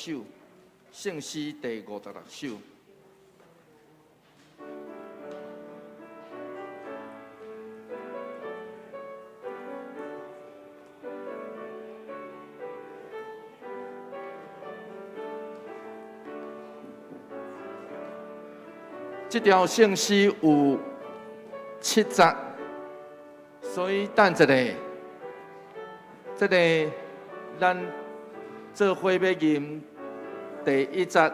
首，圣诗第56首。这条圣诗有7节，所以等一下，这个咱做伙要吟第1节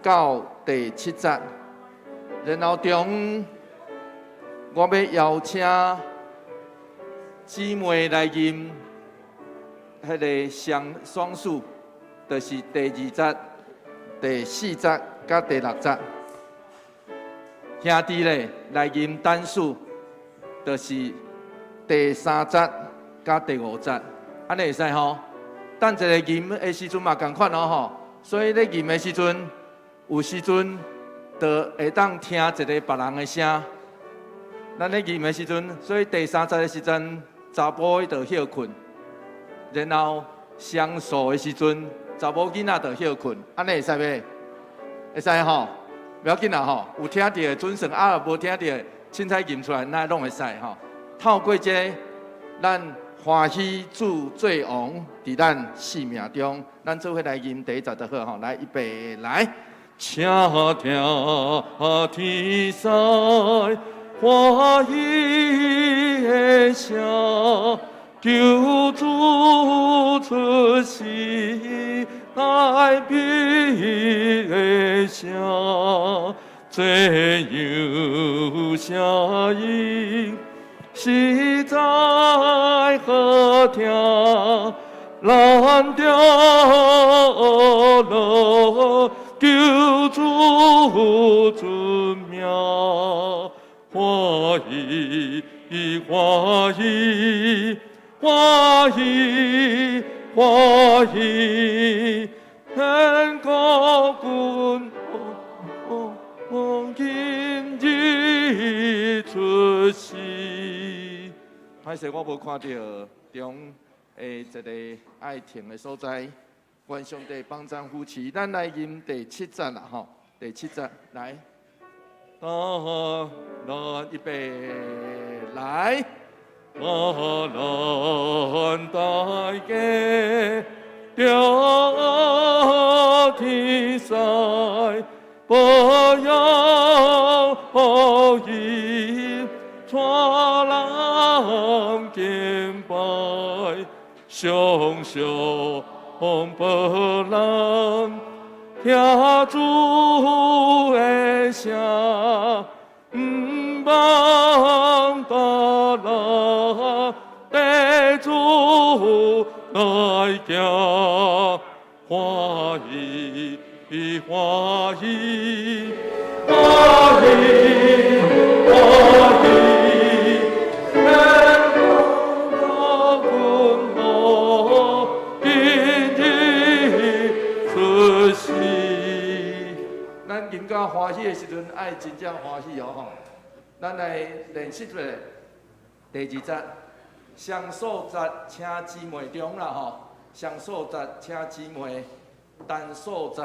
到第7节，然后中我要邀请姊妹来吟迄个双数，就是第2节、第4节甲第6节。兄弟咧来吟单数，就是第3节甲第5节，安尼会使吼。等一个吟的时阵嘛共款哦吼，所以咧吟的时阵，有时阵就会当听一个别人的声。咱咧吟的时阵，所以第3节的时阵，查甫的就休困，然后双数的时阵，查某囡仔就休困，安尼会使袂？会使吼。不要紧啦吼，有听到的准算，啊无听到的凊彩吟出来，那拢会使吼。透过这咱欢喜主做王，伫咱生命中，咱做伙来吟第1节就好吼。来，预备来，请听天使欢喜的声，救主出世。爱彼的声，最有声音，实在好听，咱着落救主尊名，欢喜欢喜欢喜。欢喜，天国君今日出世。歹势，我无看到中一个爱停的所在。愿上帝帮助夫妻，咱来吟第7节啦吼，第7节来，预备来。咱大家着天使，不要伊传人敬拜，上上不人听主的声，望大人地主来行，欢喜欢喜欢喜欢喜，天公君我今日出世。咱吟到欢喜的时阵，爱真正欢喜哦吼。咱来练习一下第2节，上数节请姊妹中啦吼，上数节请姊妹，单数节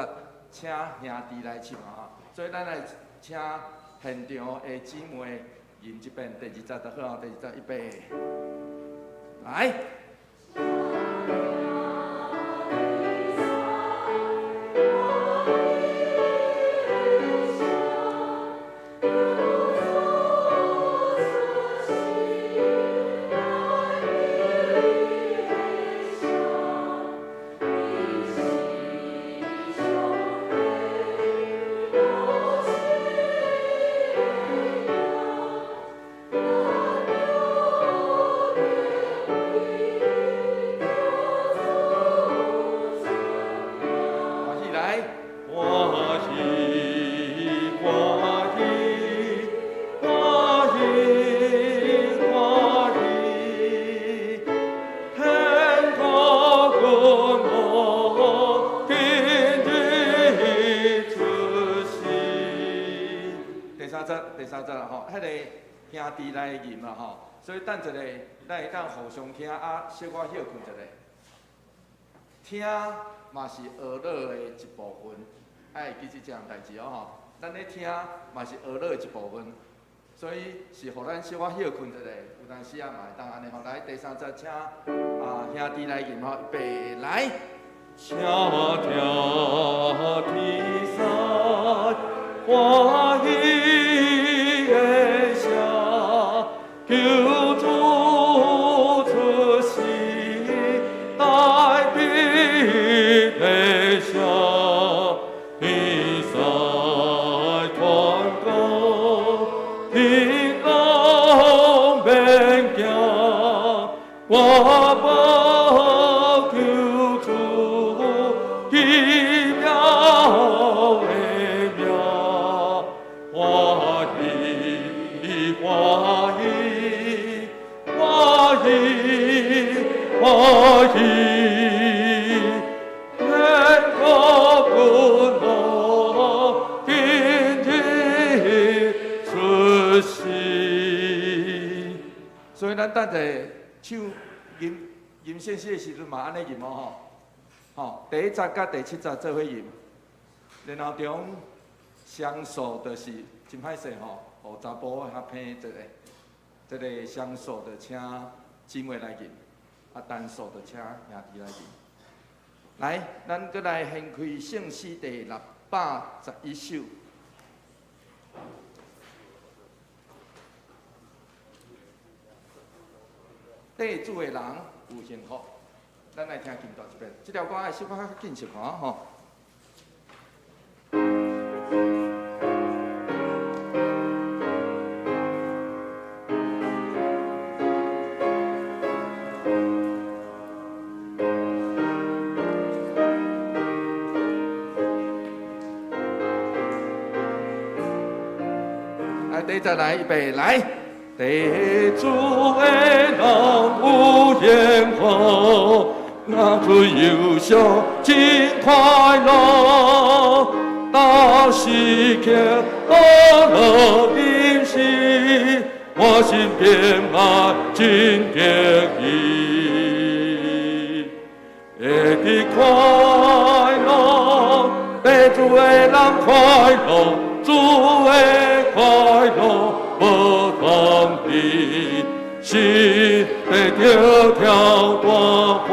请兄弟来唱哈。所以咱来请现场的姊妹吟一遍第2节就好，第2节预备，来。第3节啦吼，迄个兄弟来吟啦吼，所以等一下，咱会当互相听啊，小可休困一下。听嘛是娱乐的一部分，爱记即件代志哦吼。咱咧听嘛是娱乐的一部分，所以是互咱小可休困一下，有当时啊嘛会当安尼吼。来第三节，请兄弟来吟吼，预备来。恰条天山花雨的下，救主出世，代笔的下，天塞宽高，天浪边行，我报救主奇妙的名，欢喜欢喜欢喜欢喜，天国君王今日出世。所以咱等者唱吟信息的时阵嘛，安尼吟哦吼，第一节甲第七节做伙吟，然后中双数就是真歹势吼，互查甫较偏一个双数就请姊妹来吟，单数就请兄弟来吟。来，咱搁来献开圣诗第611首。地主的人有幸福，咱来听近段一遍。这条歌爱小可较紧一看吼。来，第一节来，预备来。地主的人有幸福，那最优秀真快乐。到时刻到了饮食，我心变爱真得意。会的快乐，地主的人快乐，主的快乐。无通知，是会条条大欢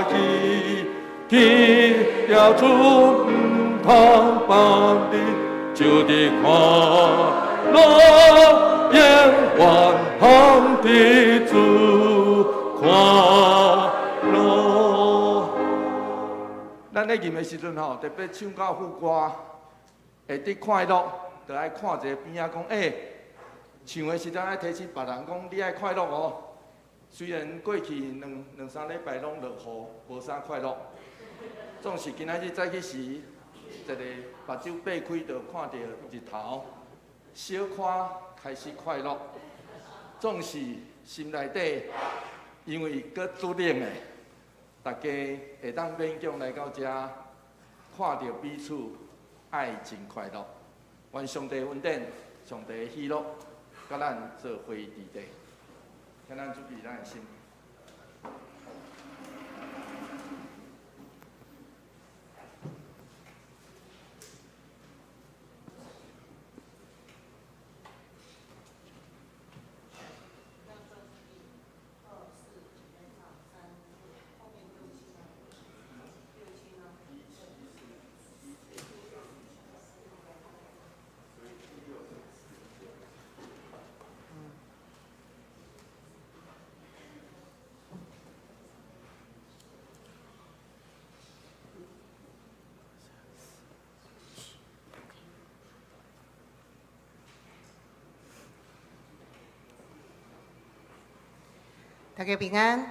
喜。天条主唔通放你，就地快乐，永远通地主快乐。咱咧吟的时阵吼，特别唱到副歌，会得快乐，就爱看一个边仔讲，唱的时阵爱提醒别人讲，你爱快乐哦。虽然过去两三礼拜拢落雨，无啥快乐，总是今仔日早起时，一个目睭擘开就看到日头，小可开始快乐。总是心内底，因为搁拄冷的，大家会当勉强来到遮，看到彼此爱真快乐。愿上帝恩典，上帝喜乐。甲咱做伙伫地，请咱准备咱的心。大家平安。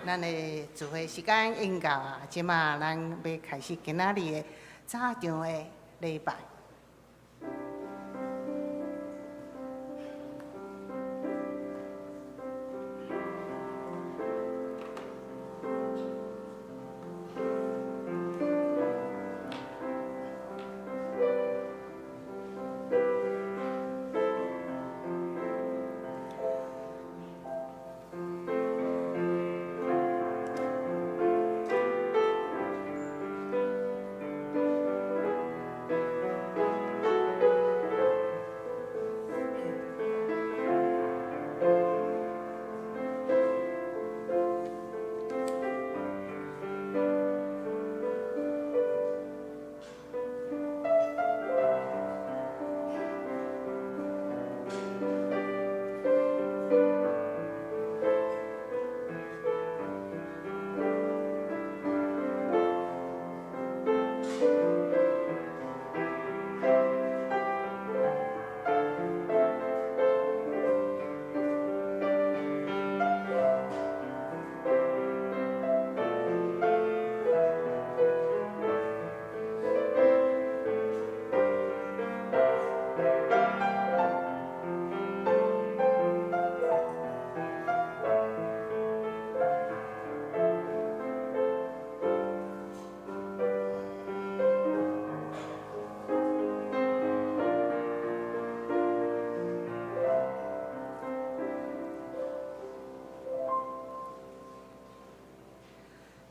咱的聚会时间应到啊，即马咱要开始今仔日的早上的礼拜。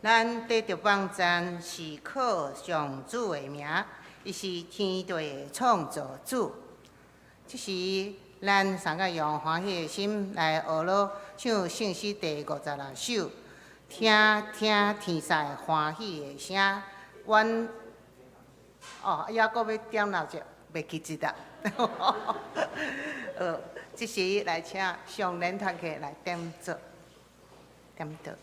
咱得着帮赞是靠上主的名，伊是天地的创造主。这时，咱三个用欢喜的心来学了唱圣诗第56首，听天使欢喜的声。阮抑阁要点闹者，袂记记得。这时来请上联团客来点奏，点奏。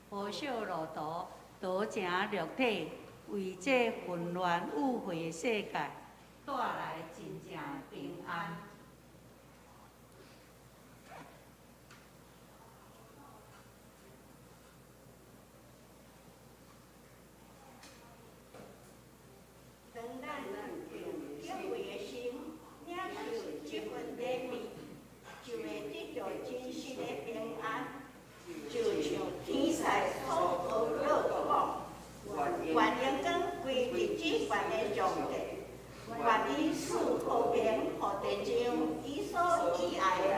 无少路途，道成肉体，为这混乱误会的世界带来真正平安。当咱用敬畏的心领受这份礼物，就会得到真实的平安。就像天使所学了讲，愿阳光归日子愿的上帝，愿意赐和平予地上伊所喜爱的人。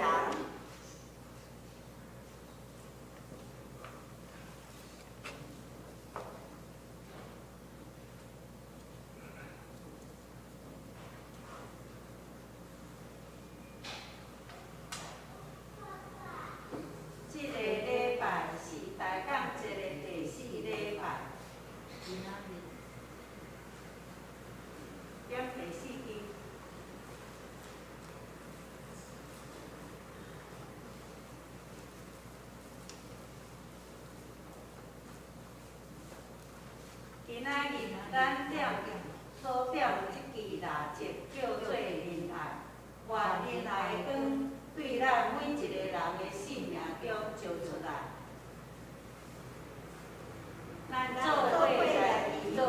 今仔日咱所点一支蜡烛，叫做仁爱。愿仁爱的光对咱每一个人的生命中照出来。咱做伙来祈祷，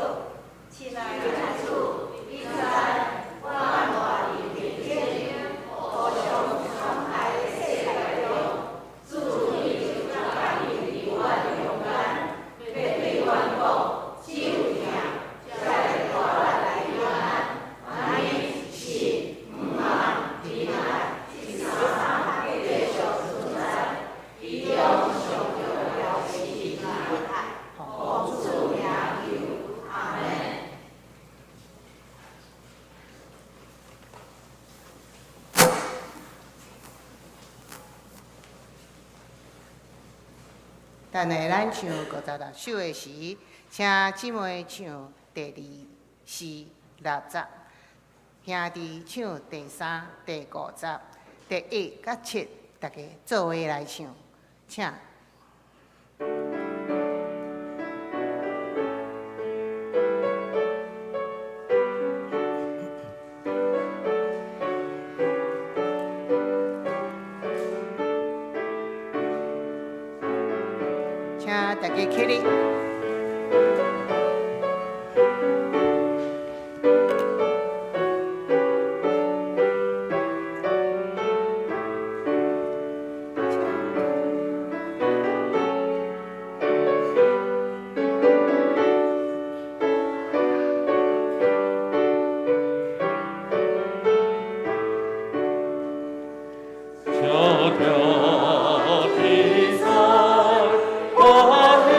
亲爱的主，你知我活伫人间互相伤害的世界中，主你就带领伫我的中间，要对阮讲。等下咱唱56首的时，请姊妹唱第2、4、60，兄弟唱第3、第50、第1甲7，大家做伙来唱，请。大家起立。迢迢的山，我的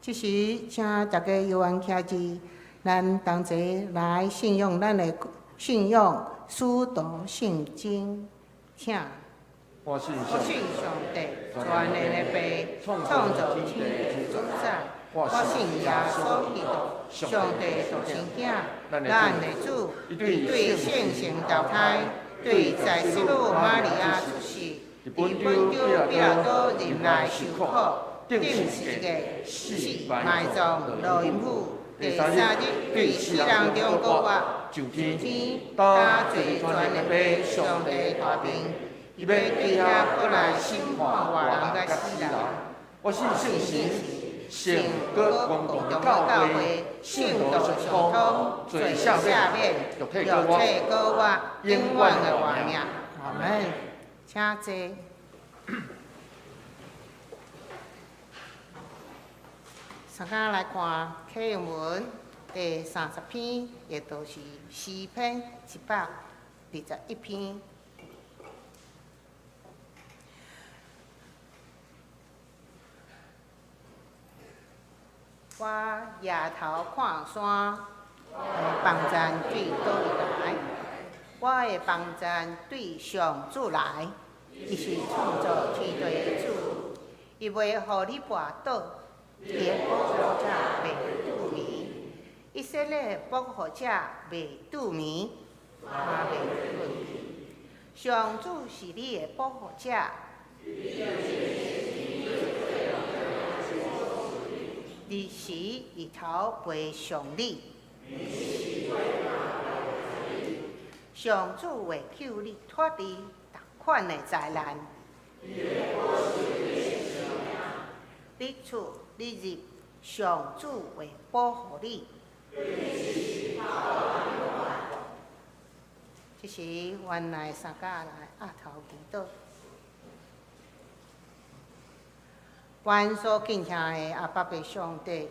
这时，请大家犹原徛住，咱同齐来信用咱的信仰师徒圣经，请。我信我信上帝，全能的父，创造天地主宰。我信耶稣基督，上帝独生子，咱的主，伊对圣神投胎，对在世路玛利亚出世，伊本着比拉多人来受苦，定十个死埋葬落阴府，第三日对死人中国活，上天打罪全能的父，上帝大名。伊要对遐过来审判活人甲死人。我信圣神，圣果公平的教会，圣道相通，罪赦免，肉体高我，永远的活命。阿门。请坐。大家来看启文第30篇，也就是诗篇121篇。我夜头看山，房站对倒位来？我的房站对上主来，伊是创造天地的主，伊袂互你跋倒，连保护者袂拄迷，以色列保护者袂拄迷，也袂困迷。上主是你的保护者。日时日头陪上你，上主会救你脱离同款的灾难。你出你入，上主会保护你。这是原来三家来压头祈祷。阮所敬请的阿爸的上帝，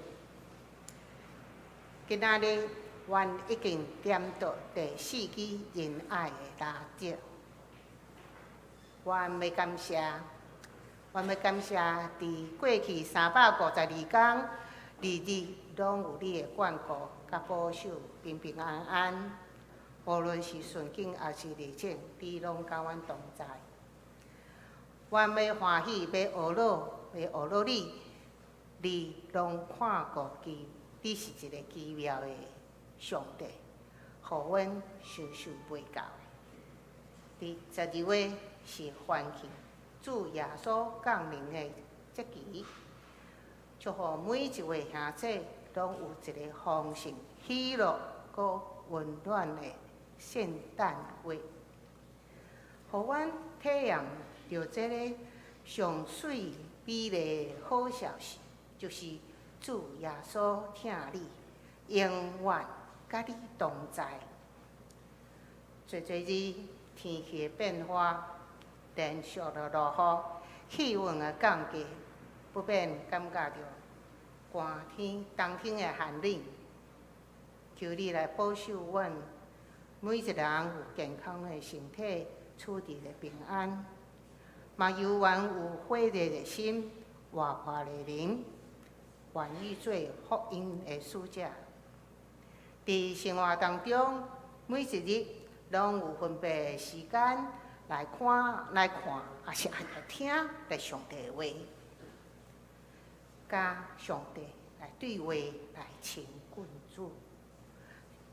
今仔日阮已经点到第4支仁爱的蜡烛。阮要感谢，伫过去352天，日日拢有你的眷顾甲保守，平平安安。无论是顺境还是逆境，你拢甲阮同在。阮要欢喜，要学乐你拢看顾你是一个奇妙的上帝，互阮常常袂到。伫12月是欢庆主耶稣降临的节期，祝福每一位兄弟拢有一个丰盛、喜乐、佮温暖的圣诞节。互阮体验到这个上水美丽的好消息，就是主耶稣疼你，永远甲你同在。最日天气的变化，连续的落雨，气温的降低，不免感觉到寒天、冬天的寒冷。求你来保守阮每一人有健康的身体，处理的平安，嘛犹原有火热的心，活泼的灵，愿意做福音的使者。伫生活当中，每一日拢有分别的时间来看，也是来听来上帝的话，甲上帝来对话，来亲近主。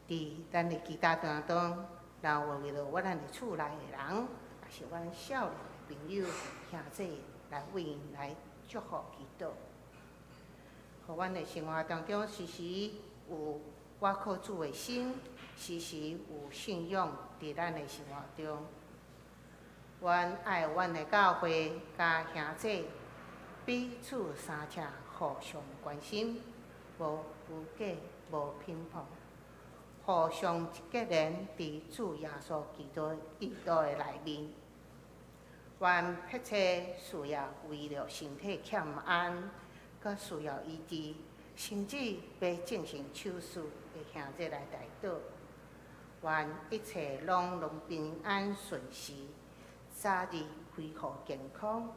伫咱的其他当中，若有为了咱的厝内的人，也是阮少年的朋友、兄弟来为因来祝福祈祷，互阮的生活当中时时有我靠主的心，时时有信仰伫咱的生活中。阮爱阮的教会甲兄弟彼此相请，互相关心，无误解，无偏颇。互相结连伫主耶稣基督的内面，愿迫切需要为了身体欠安，佮需要医治，甚至要进行手术的兄弟来代祷。愿一切拢平安顺遂，早日恢复健康，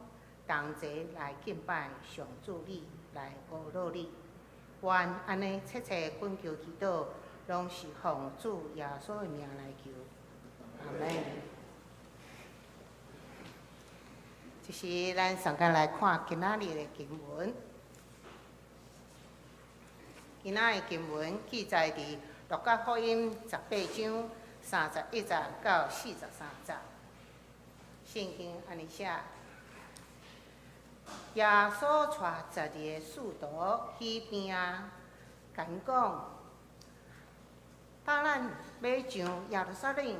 同齐来敬拜上主你，来阿罗你。愿安尼切切恳求祈祷。拢是奉主耶稣的名来求，阿门。这是咱上天来看今仔日的经文。今仔的经文记载伫路加福音18章31节到43节。圣经安尼写：耶稣带12个使徒去边仔，甲因讲。当咱要上耶路撒冷，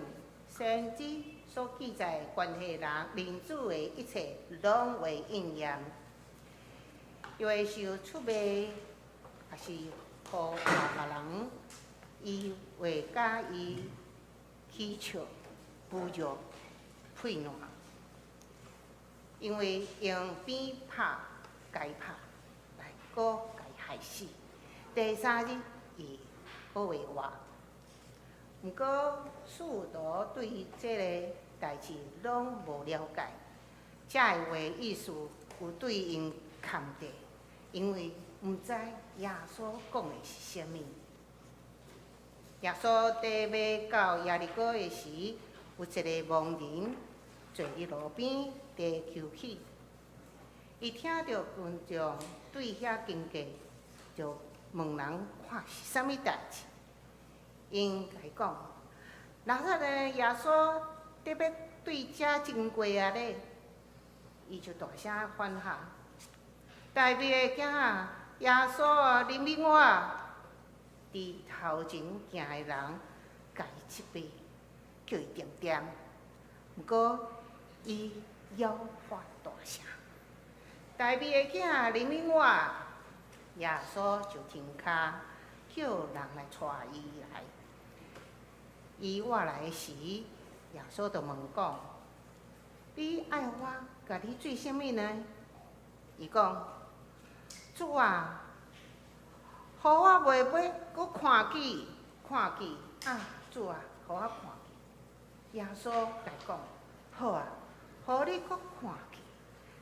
先知所记载关系人领主的一切，拢会应验。又会受出卖，也是互别人，伊会甲伊乞笑、侮辱、配烂，因为用鞭拍、解拍来搁解害死。第3日，伊要为活。毋过，使徒对这个代志拢无了解，这个话意思有对因看待，因为毋知耶稣讲的是啥物。耶稣伫要到耶利哥的时，有一个盲人坐伫路边伫求乞，伊听到群众对遐经过，就问人看是啥物代志。因甲伊讲，拿撒勒耶稣得要对遮经过啊咧，伊就大声喊喊：大卫的囝仔，耶稣啊，怜悯我！伫头前行的人，甲伊责备，叫伊定定。毋过伊摇发大声：大卫的囝仔，怜悯我！耶稣就停骹，叫人来带伊来。伊我来时，耶稣就问讲：你爱我，甲你做啥物呢？伊讲：主啊，互我袂买，搁看见啊！主啊，互我看见。耶稣甲伊讲：好啊，互你搁看见，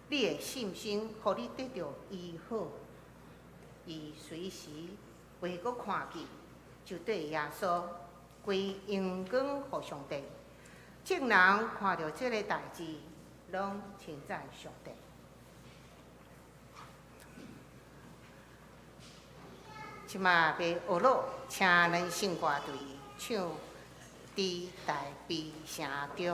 你的信心，互你得到医好。伊随时袂搁看见，就对耶稣归荣光互上帝。众人看到这个代志，拢称赞上帝。即马要学录，请咱圣歌队唱《伫大悲城中》。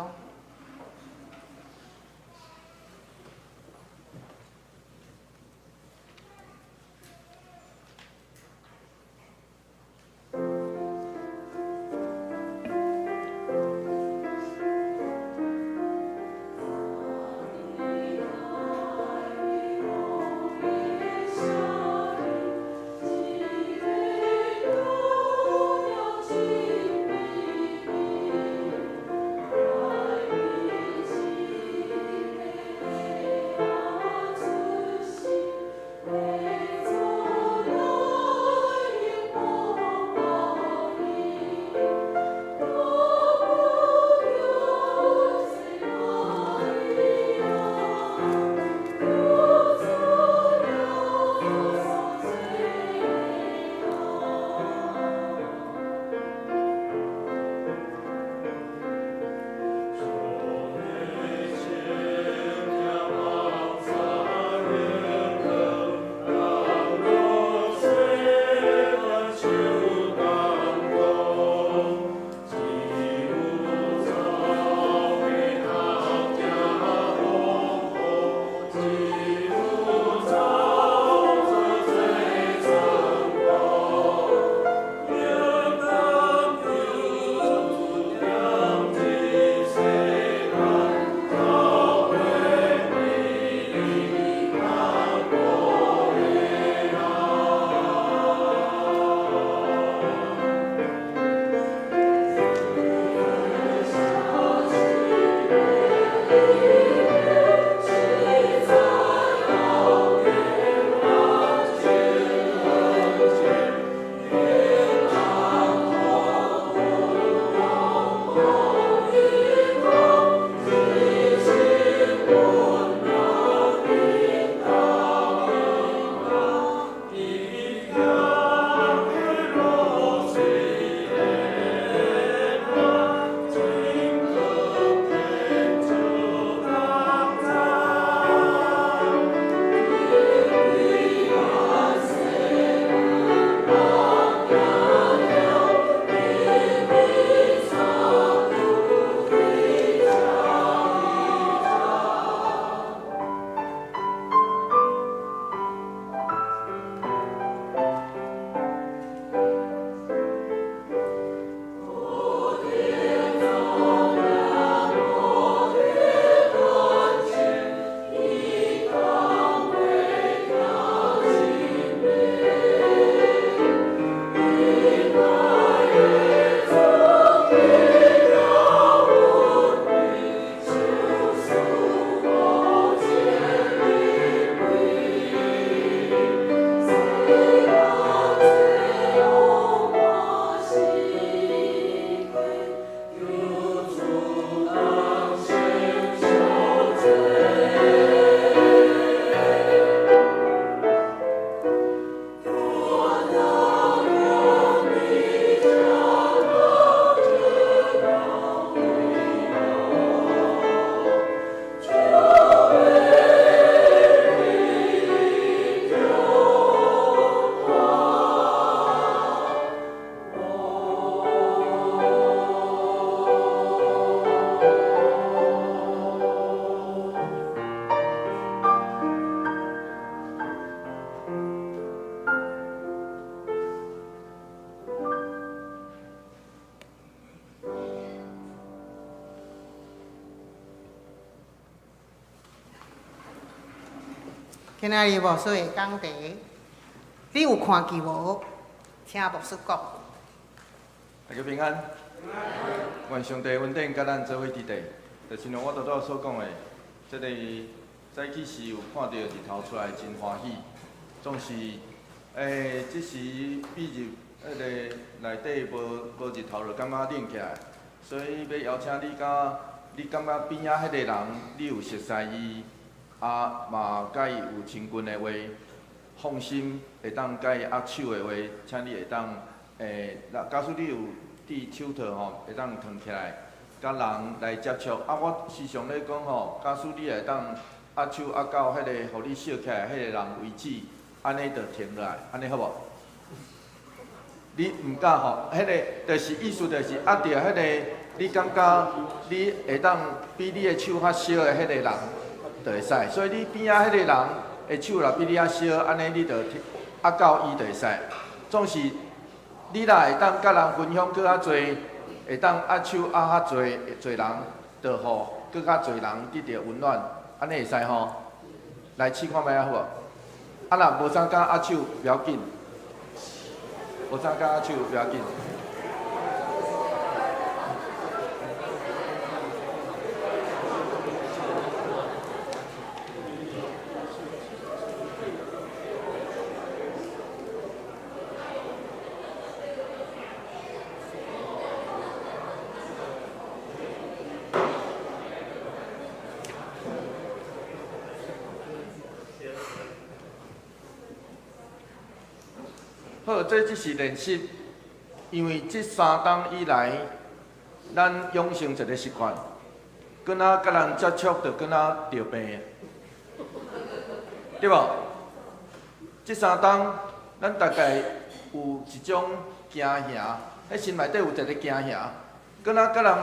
今仔日牧师会讲题，你有看见无？听牧师讲。大家平安。愿上帝稳定甲咱做伙伫地，就是像我拄仔所讲的，即个早起时有看到日头出来，真欢喜。总是即时比入迄个内底无日头，就感觉冷起来。所以要邀请你你感觉边仔迄个人，你有熟悉伊，嘛甲伊有亲近的话，放心会当甲伊握手的话，请你会当假使你有伫手套吼，会当扛起来，甲人来接触。我时常咧讲吼，假使你会当握手握到迄个，互你笑起来迄个人为止，安尼就停落来，安尼好无？你毋敢吼，迄个就是意思就是握着迄个，你感觉你会当比你的手较小的迄个人，就会使。所以你边仔迄个人的手若比你较小，安尼你就握到伊就会使。总是你若会当甲人分享搁较侪，会当握手握较侪人，就互搁较侪人得到温暖，安尼会使吼。来试看觅好无？若无怎敢握手不要紧，无怎敢握手不要紧。好，这只是练习，因为这3冬以来，咱养成一个习惯，敢若甲人接触，就敢若着病，对无？这3冬，咱大概有一种惊吓，迄心内底有一个惊吓，敢若甲人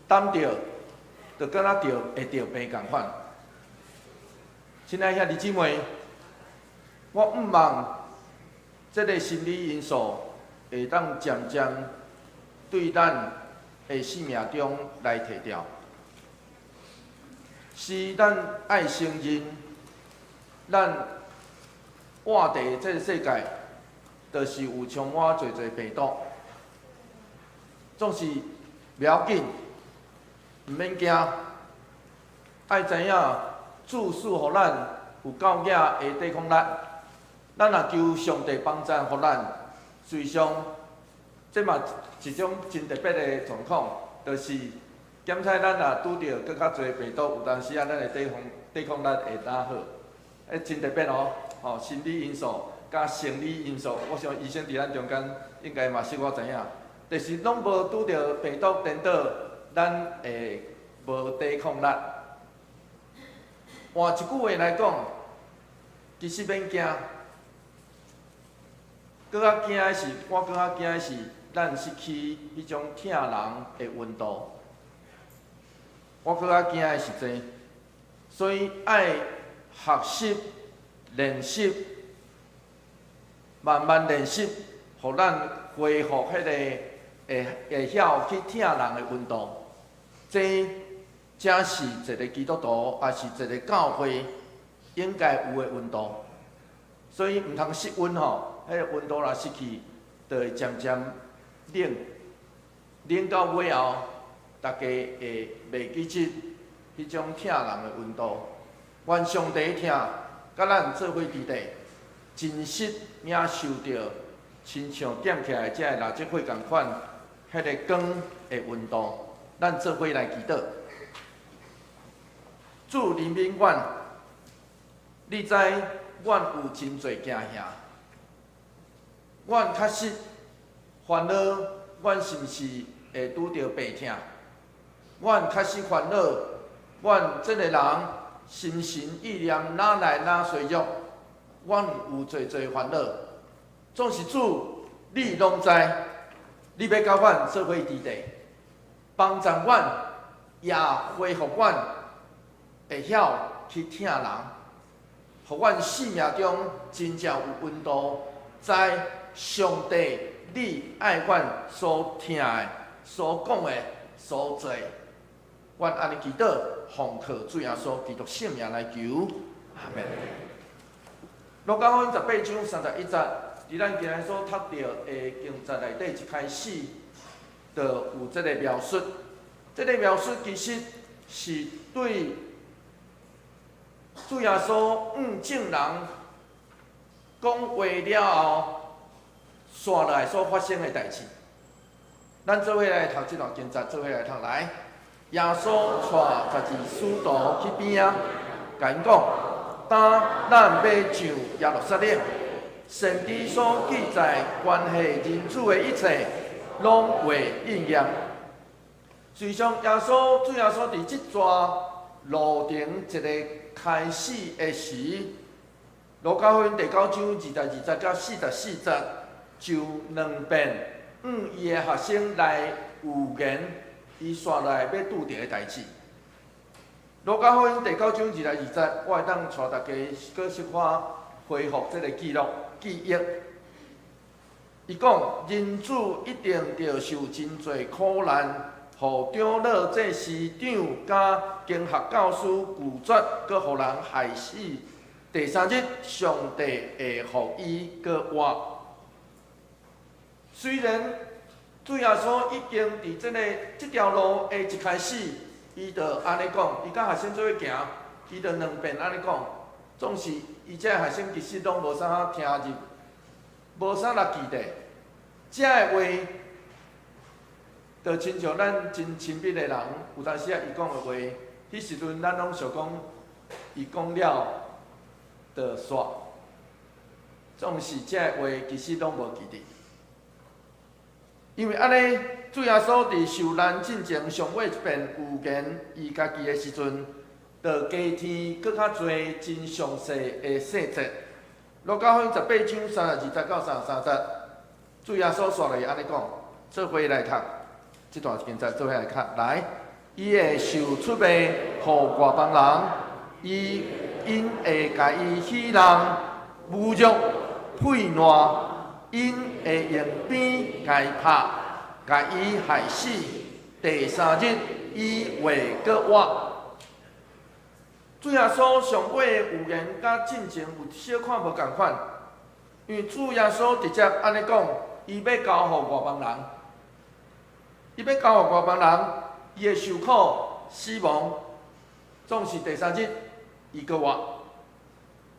担着，就敢若会着病共款。亲爱兄弟姊妹，我毋望这个心理因素会当渐渐对咱的生命中来摕掉，是咱爱承认，咱活伫这个世界，就是有充满侪病毒，总是不要紧，毋免惊，爱知影注视互咱有够野的抵抗力。咱若求上帝帮助互咱，随上，这嘛一种真特别的状况，就是检测咱若拄着搁较侪病毒，有当时咱的抵抗力会打好，真特别哦。吼，心理因素甲生理因素，我想医生伫咱中间应该嘛是我知影，就是拢无拄着病毒颠倒，咱会无抵抗力。换一句话来讲，其实免惊。搁较惊的是，我搁较惊的是，咱失去迄种疼人的温度。我搁较惊的是这，所以爱学习、练习，慢慢练习，互咱恢复迄个会晓去疼人的温度。这才是一个基督徒，也是一个教会应该有的温度。所以毋通失温吼。迄个温度若失去，就会渐渐冷，冷到尾后，大家会袂记得迄种疼人的温度。愿上帝疼，甲咱做伙伫地，真实领受着，亲像点起来这个蜡烛火共款，迄个光的温度。咱做伙来祈祷。主怜悯阮，你知阮有真侪惊吓。阮确实烦恼，阮是毋是会拄着病痛？阮确实烦恼，阮这个人心神意念哪来哪衰弱？阮有侪侪烦恼，总是主，你拢知，你要甲阮做伙伫地，帮助阮，也恢复阮，会晓去疼人，互阮生命中真正有温度，知。上帝，你爱阮所听的、所讲的、所做，阮安尼祈祷，奉靠主耶稣基督圣名来求，阿门。路加福音18章31节，伫咱今日所读到的经节内底一开始，就有这个描述。这个描述其实是对主耶稣正人讲话了后，刷来所发生的代志。咱做伙来读这段经节，做伙来读来。耶稣带12使徒去边啊，甲因讲：当咱要上耶路撒冷，圣经所记载关系人子的一切，拢会应验。随上主耶稣伫即段路程一个开始的时，路加福音第9章22节到44节，就两遍伊的学生来有言，伊刷来要拄着的代志。路加福音第9章22节，我会当带大家搁小可恢复这个记忆。伊讲，人子一定着受真侪苦难。互长老、这司长、甲经学教师拒绝，搁互人害死。第3日，上帝会互伊搁活。虽然主耶稣已经伫即条路的一开始，伊就安尼讲，伊甲学生做伙行，伊就两遍安尼讲，总是伊这学生其实拢无啥听入，无啥来记得，这个话。就亲像咱真亲密的人，有当时啊，伊讲的话，迄时阵咱拢想讲，伊讲了就煞，总是这个话其实拢无记得。因为安尼，主耶稣伫受难进前上尾一遍有言伊家己的时阵，就加添搁较侪真详细的细节。路加福音18章32节到33节，主耶稣煞来安尼讲，做伙来读。这段经节做伙来看，来，伊会受出卖，互外邦人，因会甲伊戏人侮辱、骗烂，因会用鞭甲伊拍，甲伊害死。第3日，伊会搁活。主耶稣上尾有言，甲进前有小可无共款，因为主耶稣直接安尼讲，伊要交互外邦人。伊要交互外邦人，伊会受苦、死亡，总是第3日，伊搁活。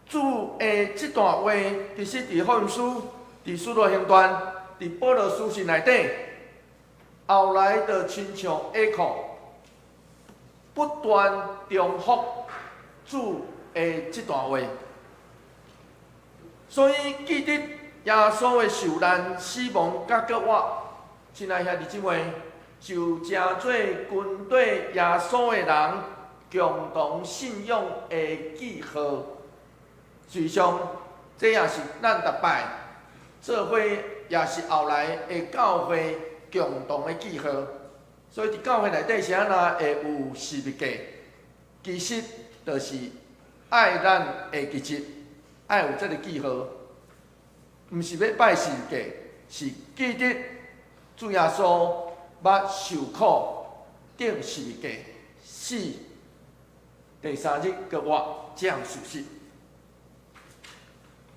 主的这段话，其实伫福音书、伫使徒行传、伫保罗书信内底，后来就亲像echo，不断重复主的这段话。所以记得耶稣的受难、死亡、甲搁活。亲爱兄弟姊妹，就真侪军队耶稣的人共同信仰的记号。随上，这也是咱逐摆做伙，也是后来的教会共同的记号。所以伫教会内底是安那会有十字架，其实就是爱咱的基质，爱有这个记号，毋是要拜十字架，是记得。主耶稣捌受苦，顶十字架死，第3日搁活，这样事实。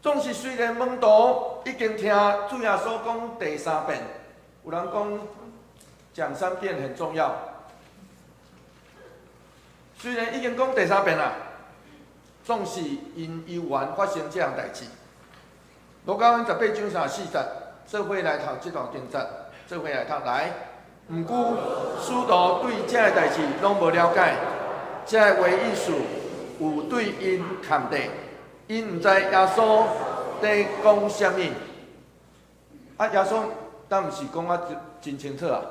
总是虽然门徒已经听主耶稣讲第3遍，有人讲讲3遍很重要。虽然已经讲第3遍啦，总是因有缘发生这样代志。路加福音18章34节，做伙来读这段经节。做伙来读来，毋过使徒对这个代志拢无了解，这个话意思有对因看地，因毋知耶稣在讲啥物。啊，耶稣当毋是讲啊真清楚啊，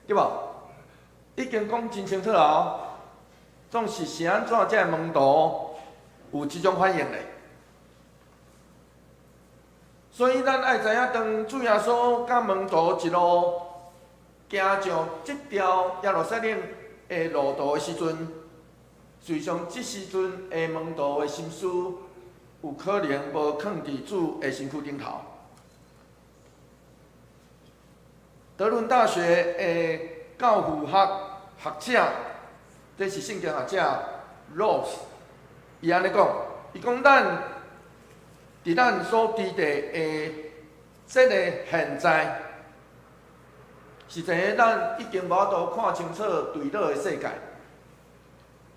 对无？已经讲真清楚啊，总是安怎这个门徒有即种反应嘞？所以，咱爱知影，当主耶稣甲门徒一路行上即条耶路撒冷的路途的时阵，随上即时阵的门徒的心思，有可能无放伫主的身躯顶头。德伦大学的教父学者，这是圣经学者 Rose， 伊安尼讲，伊讲咱伫咱所伫地的这个现在，是一个咱已经无法度看清楚对落的世界。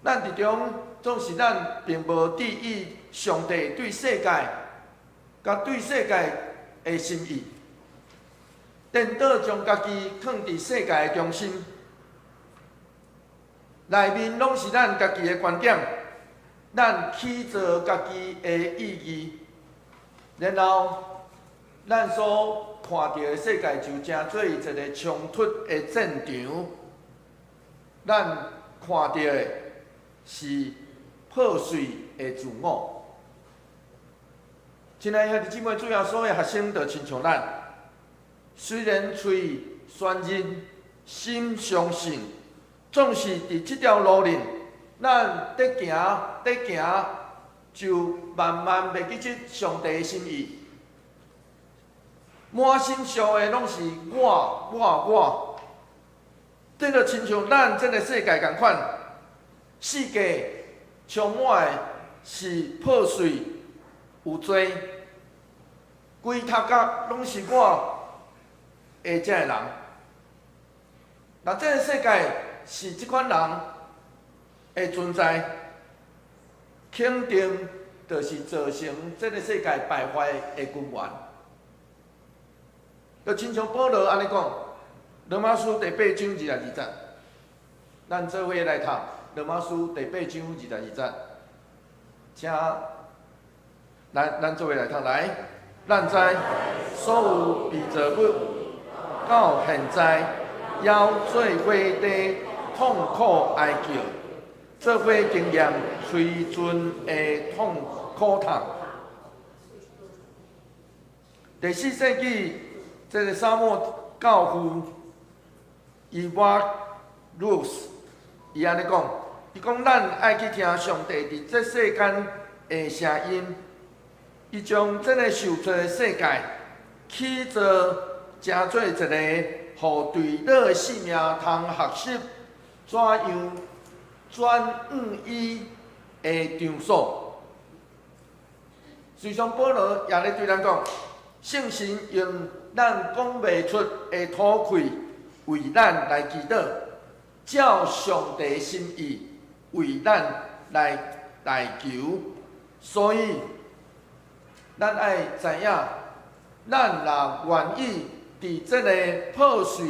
咱伫中总是咱并无注意上帝对世界，甲对世界的心意，颠倒将家己放伫世界的中心，内面拢是咱家己的观点，咱起造家己的意义，然后咱所看到的世界就成做一个冲突的战场，咱看到的是破碎的自我。亲爱兄弟姊妹，主要所有学生就亲像咱，虽然嘴宣认，心相信，总是伫这条路上，咱得行，就慢慢袂记起上帝的心意。满心想的拢是我，这就亲像咱这个世界共款，世界充满的是破碎。有罪，规头壳拢是我下只的人。那这个世界是即款人的存在，肯定就是造成这个世界败坏的根源。就亲像保罗安尼讲，《罗马书》第8章22节，咱做伙来读《罗马书》第8章22节，请。咱做伙来读来，咱知所有被造物到现在，要做伙地痛苦哀叫，做伙经验随尊的苦痛。第4世纪，这个沙漠教父伊瓦鲁斯，伊安尼讲，伊讲咱爱去听上帝伫这世间的声音。伊将这个受造的世界起造，成做一个，互对落的性命通学习怎样转换伊的场所。虽然保罗也咧对咱讲，圣神用咱讲袂出的土气为咱来祈祷，照上帝的心意为咱来求，所以。咱爱知影，咱若愿意伫这个破碎、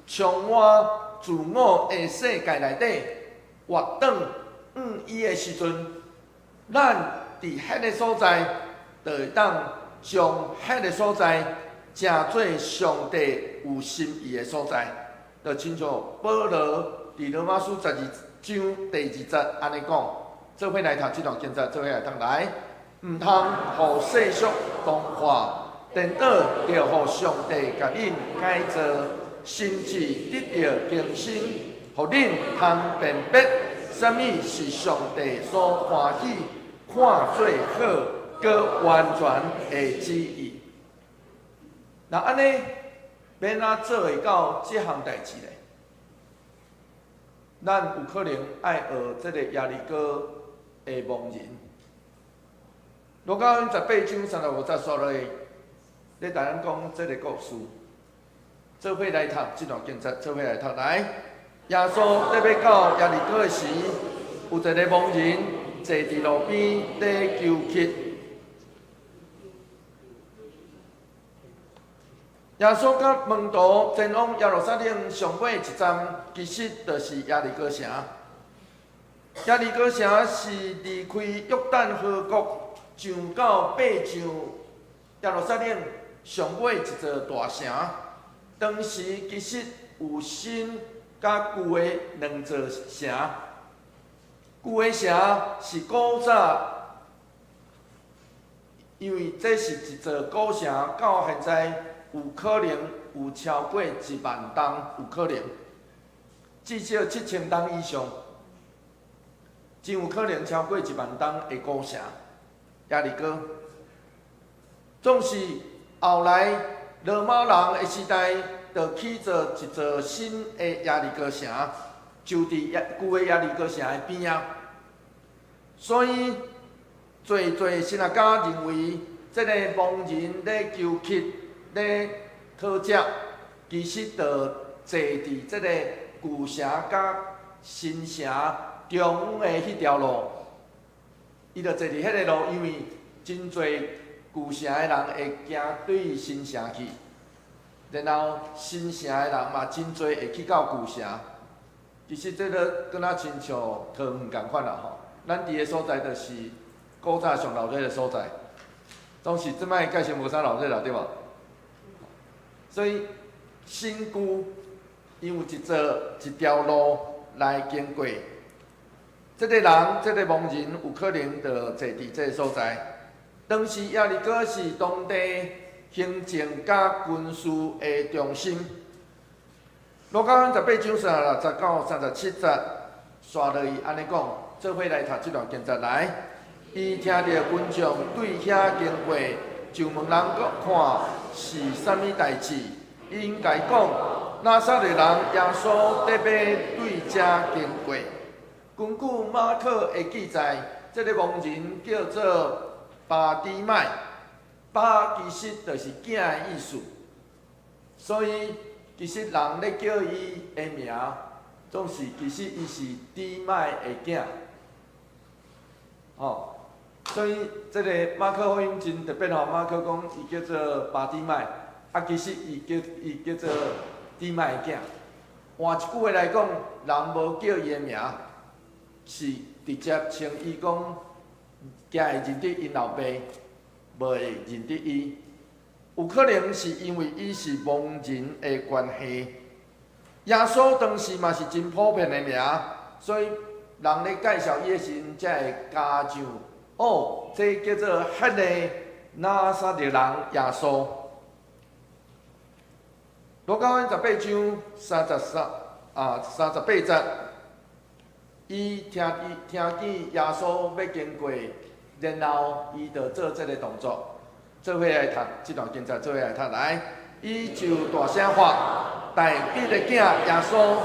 充满自我的世界内底活转伊的时阵，咱伫迄个所在，就会当将迄个所在成做上帝有心意的所在。就亲像保罗伫罗马书12章第2节安尼讲，做伙来读这段经节，做伙来读来。毋通互世俗同化，颠倒着互上帝甲恁改造，甚至得到更新，互恁通辨别什么是上帝所欢喜、看做好、搁完全的旨意。那安尼，要哪做会到这项代志呢？咱有可能爱学这个耶利哥的牧人。路加福音18章35节说落，咧同咱讲这个故事，做伙来读这段经节，做伙来读来。耶稣咧要到耶利哥的时，有一个牧人坐伫路边咧求乞。耶稣甲门徒前往耶路撒冷上尾一站，其实就是耶利哥城。耶利哥城是离开约旦河谷。上到爬上耶路撒冷上尾一座大城，当时其实有新甲旧的两座城。旧的城是古早，因为这是一座古城，到现在有可能有超过1万栋，有可能至少7000栋以上，真有可能超過1萬棟的古城。耶利哥，總是後來羅馬人的時代，就起造一座新的耶利哥城，就伫舊的耶利哥城的邊仔。所以，濟新學家認為，这个盲人咧求乞咧讨食，其实就坐伫这个旧城甲新城中央的迄条路，伊就坐伫迄个路，因为真侪旧城的人会行对新城去，然后新城的人嘛真侪会去到旧城。其实这个敢若亲像桃园共款啦吼，咱伫个所在就是古早上闹热的所在，总是即摆介绍无啥闹热啦，对无？所以新旧因有一条路来经过，这个人，这个盲人有可能就坐伫这个所在。当时耶利哥是当地行政甲军事的中心。路加福音18章39到37节，刷落去安尼讲，做伙来读这段经节来。伊听到群众对遐经过，就问人看是啥物代志。因甲伊讲，拿撒勒人耶稣特别对遮经过。根据马可的记载，这个盲人叫做巴底麦，巴其实就是囝的意思，所以其实人咧叫伊的名，总是其实伊是底麦的囝。哦，所以这个马可福音真特别吼，马可讲伊叫做巴底麦，其实伊叫做底麦的囝。换一句话来讲，人无叫伊的名。是直接称伊讲，惊会认得因老爸，无会认得伊。有可能是因为伊是盲人的关系。耶稣当时嘛是真普遍的名，所以人咧介绍伊的时阵，才会加上哦，这叫做迄个拿撒勒人耶稣。路加福音18章38节。伊听见耶稣要经过，然后伊就做这个动作。做伙来读这段经节，做伙来读来。伊就大声喊，大彼的囝耶稣，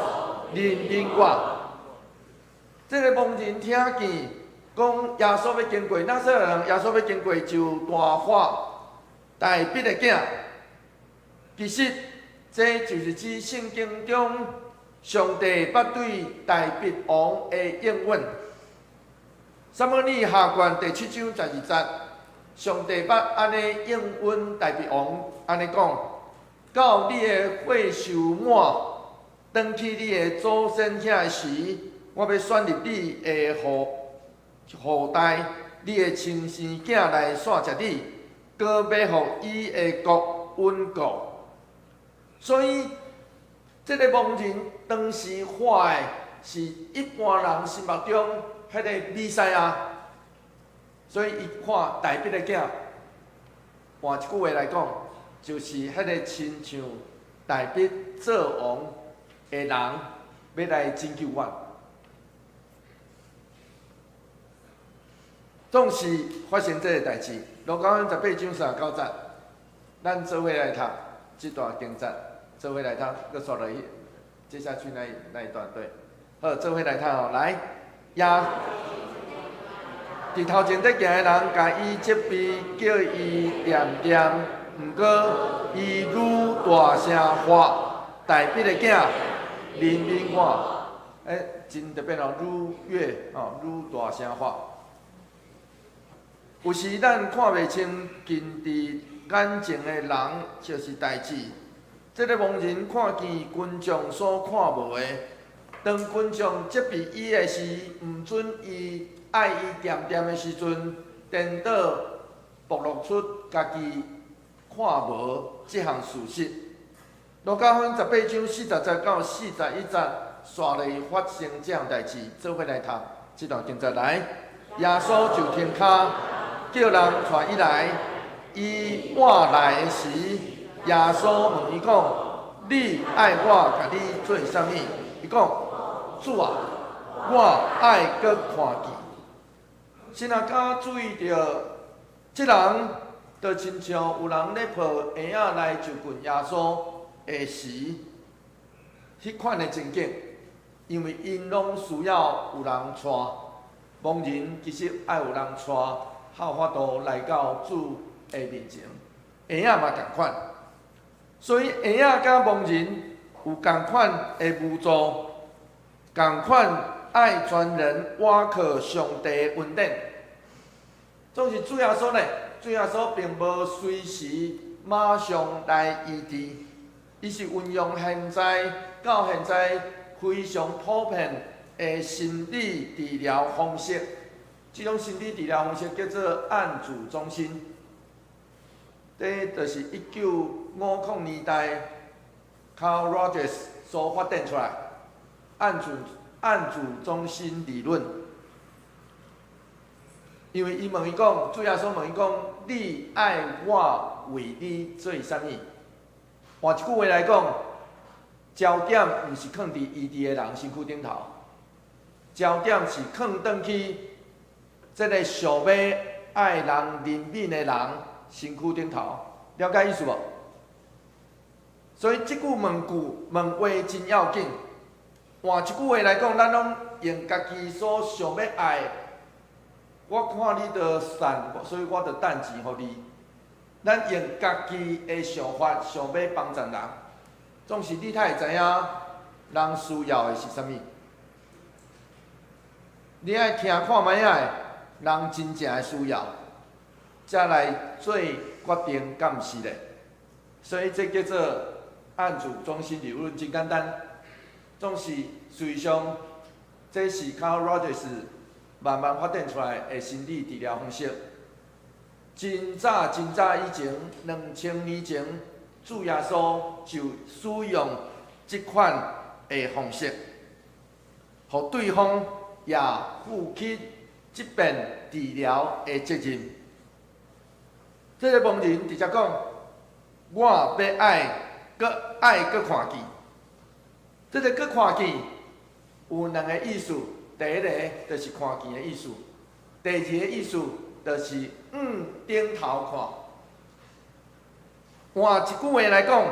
认明我。这个盲人听见讲耶稣要经过，那些人耶稣要经过就大喊，大彼的囝。其实这就是指圣经中。上帝捌对大卫王的应允。撒母耳下卷第7章12节，上帝捌安尼应允大卫王，安尼讲：到你的岁数满，转去你的祖先遐时，我要选入你的后代，你的亲生囝来线接你，搁要互伊的国稳固。所以。这个盲人当时画的是一般人心目中迄个弥赛亚，所以伊看大卫的囝，换一句话来讲，就是迄个亲像大卫做王的人，要来拯救我。总是发生这个代志。路加福音18章39节，咱做伙来读这段经节。做伙来读，搁刷落去，接下去那一段对。好，做伙来读哦，来，伫头前在行的人，甲伊责备，叫伊念念，毋过伊愈大声喊，大彼的囝，认明我。真特别哦，愈大声喊。有时咱看袂清近伫眼前的人，就是代志。这个盲人看见群众所看无的，当群众责备伊的时，毋准伊爱伊点点的时阵，颠倒暴露出家己看无这项事实。路加福音18章40节到41节，刷落去发生这项代志，做伙来读这段经节来。耶稣就停脚，叫人带伊来。伊晚来的时，耶稣问伊讲：“你爱我，甲你做啥物？”伊讲：“主啊，我爱搁看见。”先啊，敢注意到，这人就亲像有人咧抱婴仔来就近耶稣的时，迄款的情景，因为因拢需要有人带，盲人其实爱有人带，才有法度来到主的面前，鞋仔嘛同款。所以鞋仔甲盲人有同款的无助，同款爱传人挖靠上帝的恩典。总是主耶稣呢，主耶稣并无随时马上来医治，伊是运用到现在非常普遍的心理治疗方式。这种心理治疗方式叫做按主中心。这就是1950年代 Carl Rogers 所发展出来按主中心理论。因为伊问伊讲，主耶稣问伊讲：“你爱我为你做啥物？”换一句话来讲，焦点毋是放伫医治的人身躯顶头，焦点是放转去这个想要爱人怜悯的人身躯顶头。了解意思无？所以即句问话真要紧。换一句话来讲，咱拢用家己所想要爱。我看你着善，所以我着等钱互你。咱用家己的想法，想要帮助人，总是你才会知影人需要的是啥物。你爱听看卖仔，人真正的需要，才来做决定，敢毋是咧？所以这叫做按主中心理论，真简单。总是实际上，这是靠 Rogers 慢慢发展出来的心理治疗方式。真早以前，2000年前，主耶稣就使用这款的方式，互对方也负起疾病治疗的责任。这个盲人直接讲：“我要爱，搁看见。”这个“搁看见”有两个意思，第一个就是看见的意思，第二个意思就是顶头看。换一句话来讲，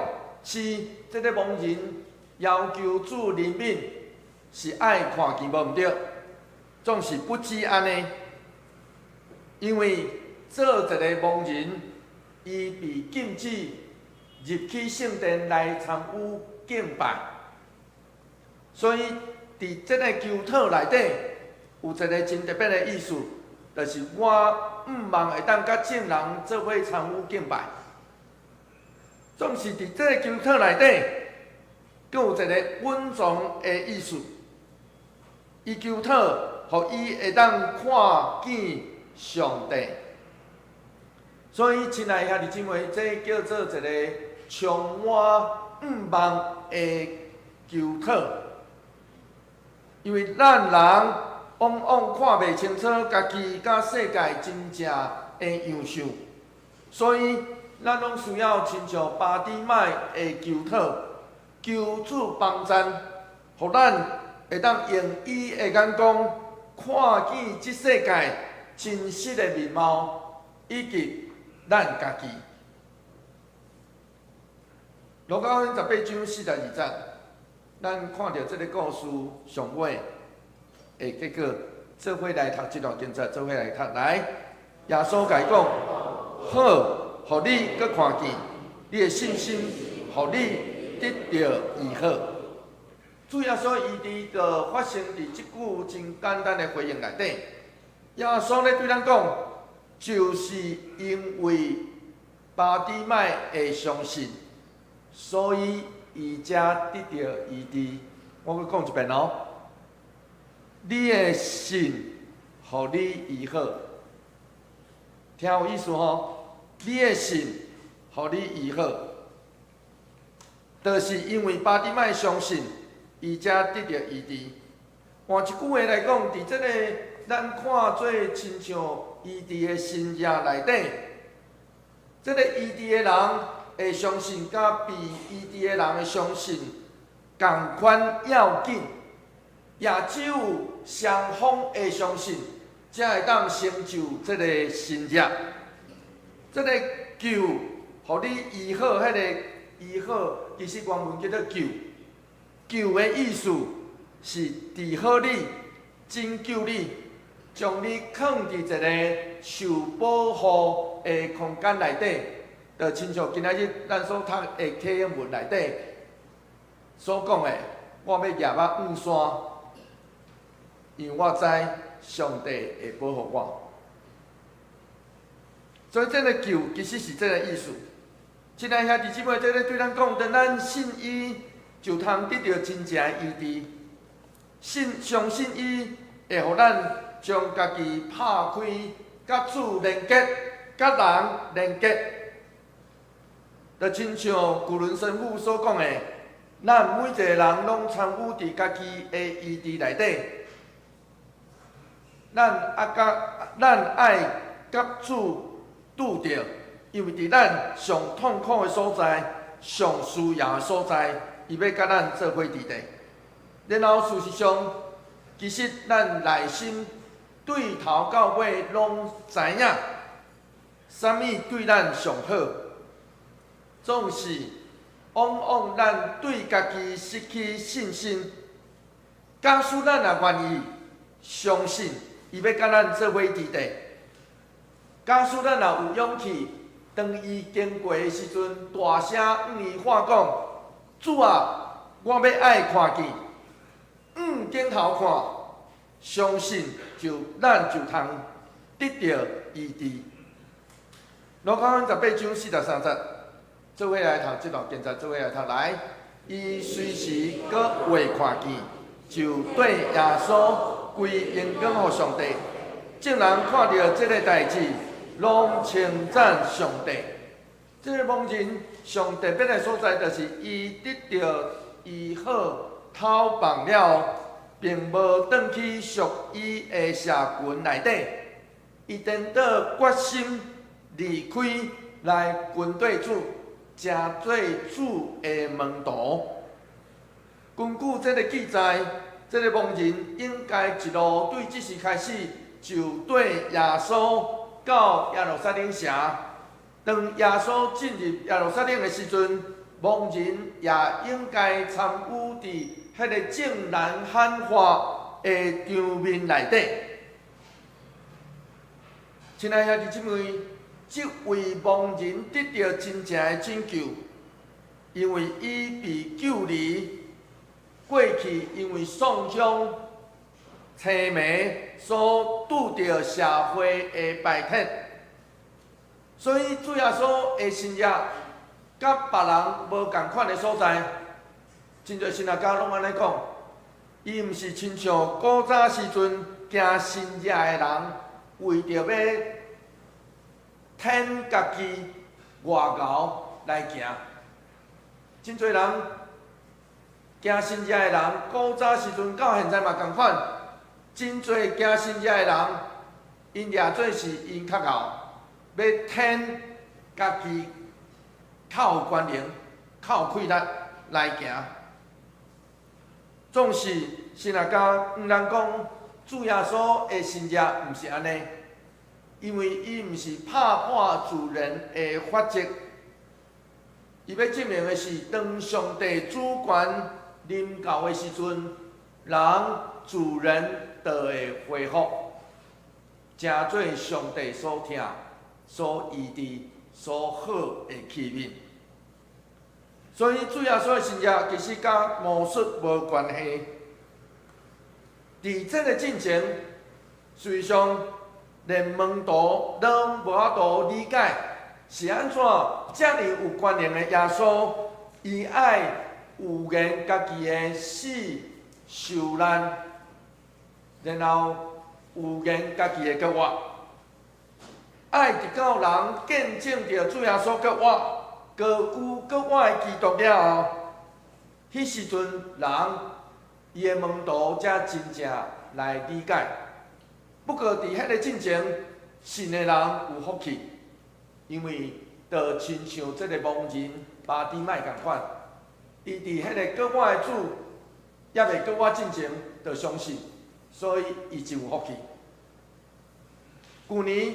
是这个盲人要求主怜悯，是爱看见无毋对，总是不止安尼，因为做一个盲人，伊被禁止入去圣殿来参与敬拜，所以伫这个求讨内底有一个真特别的意思，就是我毋望会当甲众人做伙参与敬拜。总是伫这个求讨内底，阁有一个稳重的意思。伊求讨，互伊会当看见上帝。所以，亲爱的兄弟姊妹，这叫做一个充满毋望的求讨。因为咱人往往看袂清楚家己甲世界真正的样相，所以咱拢需要亲像巴底麦的求讨，求主帮咱，互咱会当用伊的眼光看见这世界真实的面貌，以及咱家己。路加福音18章42节，咱看到这个故事上尾的结果，做伙来读这段经节，做伙来读。来，耶稣甲伊讲：好，互你搁看见，你的信心，互你得到医好。主耶稣伊就发生伫即句真简单的回应内底。耶稣咧对咱讲，就是因为巴底麦会相信，所以伊才得到医治。我搁讲一遍哦，你的信，互你医好，听有意思吼？你的信，互你医好，就是因为巴底麦相信，伊才得到医治。换一句话来讲，伫这个咱看做亲像医治的新约内底，这个医治的人会相信，甲被医治的人会相信同款要紧，也只有双方会相信，才会当成就这个新约。这个救，互你医好，迄个医好，其实原文叫做救。救的意思是治好你、拯救你，将你放伫一个受保护的空间内底，就亲像今仔日咱所读的启应文内底所讲的，我要举目望山，因为我知上帝会保护我。所以，这个救其实是这个意思。亲爱兄弟姊妹，这个对咱讲，当咱信伊，就通得到真正的医治。相信伊会互咱将家己拍开，甲主连结，甲人连结。就亲像古伦神父所讲的，咱每一个人拢参与伫家己的医治内底。咱爱甲主拄着。因为伫咱上痛苦的所在、上需要的所在，伊要甲咱做伙伫地。然后事实上，其实咱内心对头到尾拢知影，啥物对咱上好，总是往往咱对家己失去信心。假使咱也愿意相信，伊要甲咱做伙伫地。假使咱也有勇气。当伊经过的时阵，大声向伊喊讲：“主啊，我要爱看见，镜头看，相信咱就通得到医治。”路加福音18章43节，做伙来读这段经节，做伙来读来。伊随时阁未看见，就对耶稣归荣光互上帝。众人看到这个代志。拢称赞上帝。这个盲人上特别的所在，就是伊得到医好、透放了，并无转去属伊的社群内底。伊颠倒决心离开，来跟对主，成做主的门徒。根据这个记载，这个盲人应该一路对即时开始，就对耶稣。到耶路撒冷城，当耶稣进入耶路撒冷的时阵，盲人也应该参与伫迄个正然喊话的场面内底。亲爱兄弟姊妹，这位盲人得到真正的拯救，因为伊被救离过去，因为丧钟。青梅所拄着社会的败铁，所以主耶稣的信仰，甲别人无共款的所在，真侪神学家拢安尼讲，伊毋是亲像古早时阵行信仰的人，为着要添家己外交来行。真侪人行信仰的人，古早时阵到现在嘛共款。真侪行信仰的人，因掠做是因较后，要添家己较有关联、较有气力来行。总是神学家毋通讲主耶稣的信仰毋是安尼，因为伊毋是拍破自然的法则，伊要证明的是，当上帝主权临到的时阵，人自然。就会恢复，成做上帝所听、所医治、所好的器皿。所以主耶稣的信仰其实甲魔术无关系。伫这个进前，实际上连门徒都无法度理解是安怎遮尔有关联的耶稣，伊爱有言家己的死受难。然后有言家己的决活，爱直到人见证着主耶稣决活，高有决活的基督了后，迄时阵人伊的门徒才真正来理解。不过伫迄个进前，信的人有福气，因为就亲像这个盲人巴底麦共款，伊伫迄个决活的主也未决活进前，就相信。所以，伊就有福气。去年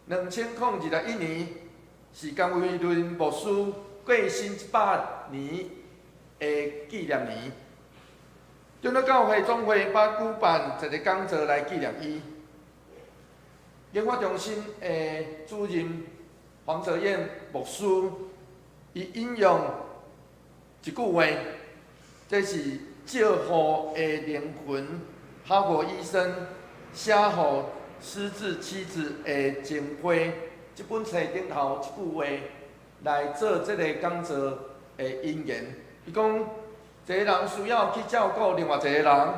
2021年是江维伦牧师过身100年的纪念年。中央教会总会把举办一个讲座来纪念伊。研发中心的主任黄泽燕牧师，伊引用一句话，这是照护的灵魂。哈佛医生写予失智妻子的情花，这本册顶头一句话来做这个讲座的引言。伊讲，一个人需要去照顾另外一个人，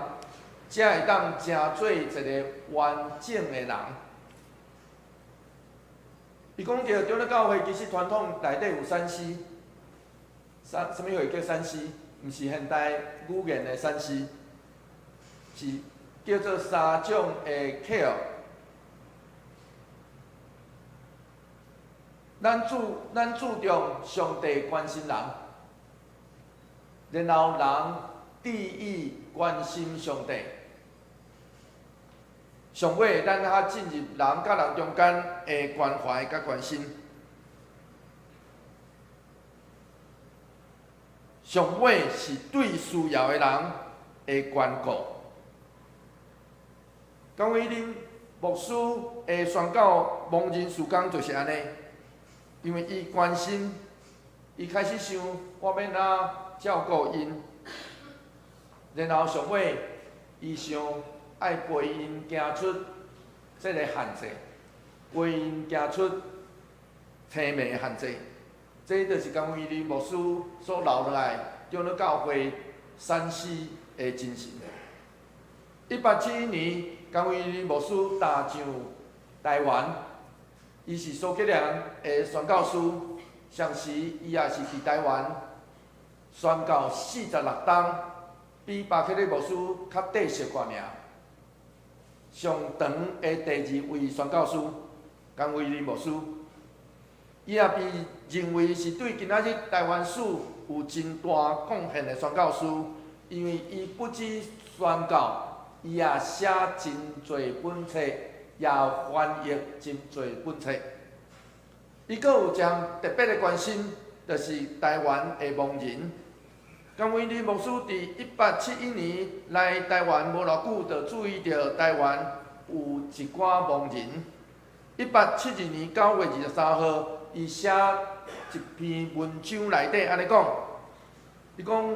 才会当成做一个完整的人。伊讲着中了教会其实传统内底有山西，什么话叫山西？毋是现代语言的山西，是叫做三种的客。咱注重上帝关心人，然后人第一关心上帝。上尾，咱较进入人甲人中间的关怀甲关心。上尾是对需要的人的关顾。刚伟林牧师的宣告盲人事工就是安尼，因为伊关心，伊开始想我要哪照顾因，然后上尾伊想爱陪因行出这个限制，陪因行出生命的限制。这就是甘伟林牧师所留落来中了教会山西的精神。1871年，甘伟林牧师踏上台湾，伊是苏格兰的宣教师，上时伊也是伫台湾宣教46冬，比巴克利牧师较短小寡名。上长的第2位宣教师，甘伟林牧师。伊也被认为是对今仔日台湾史有真大贡献的宣教师，因为伊不止宣教，伊也写真侪本册，也翻译真侪本册。伊阁有将特别的关心，就是台湾的盲人。甘伟林牧师伫1871年来台湾无偌久，就注意到台湾有一寡盲人。1872年9月23号。伊写一篇文章内底安尼讲，伊讲，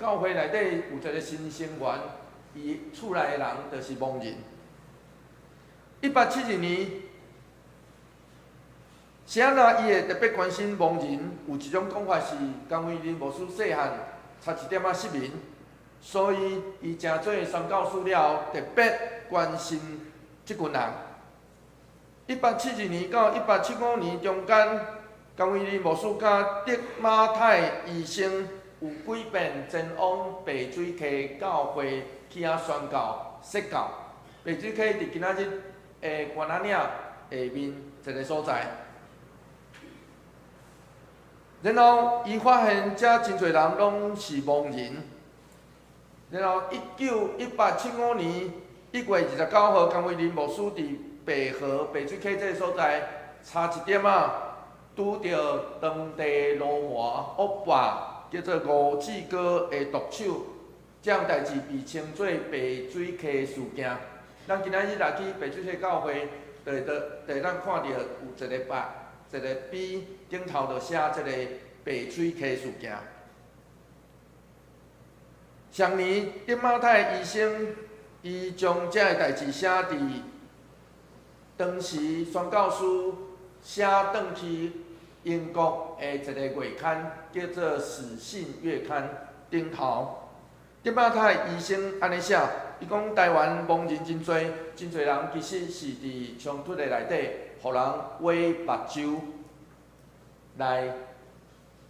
教会内底有一个新成员，伊厝内的人就是盲人。1872年，是安怎伊会特别关心盲人？有一种讲法是，甘伟林牧师细汉差一点仔失明，所以伊真做宣教师了，特别关心即群人。1872年到1875年中间，甘伟林牧师甲德马太医生有几遍前往白水溪教会去遐宣教说教。白水溪伫今仔日的关仔岭下面一个所在。然后伊发现遮真侪人拢是盲人。然后1875年1月29号，甘伟林牧师伫白河白水溪这个所在，差一点拄到当地罗华恶霸叫做吴志哥的毒手，这样代志被称作白水溪事件。咱今仔日来去白水溪教会，就咱看到有一个碑顶头就写这个白水溪事件。上年德马太医生伊将这个代志写伫当时宣教师写转去英国的一个月刊，叫做《史信月刊》顶头。德马太医生安尼写，伊讲台湾盲人真多，真侪人其实是伫冲突的内底，互人挖目睭来，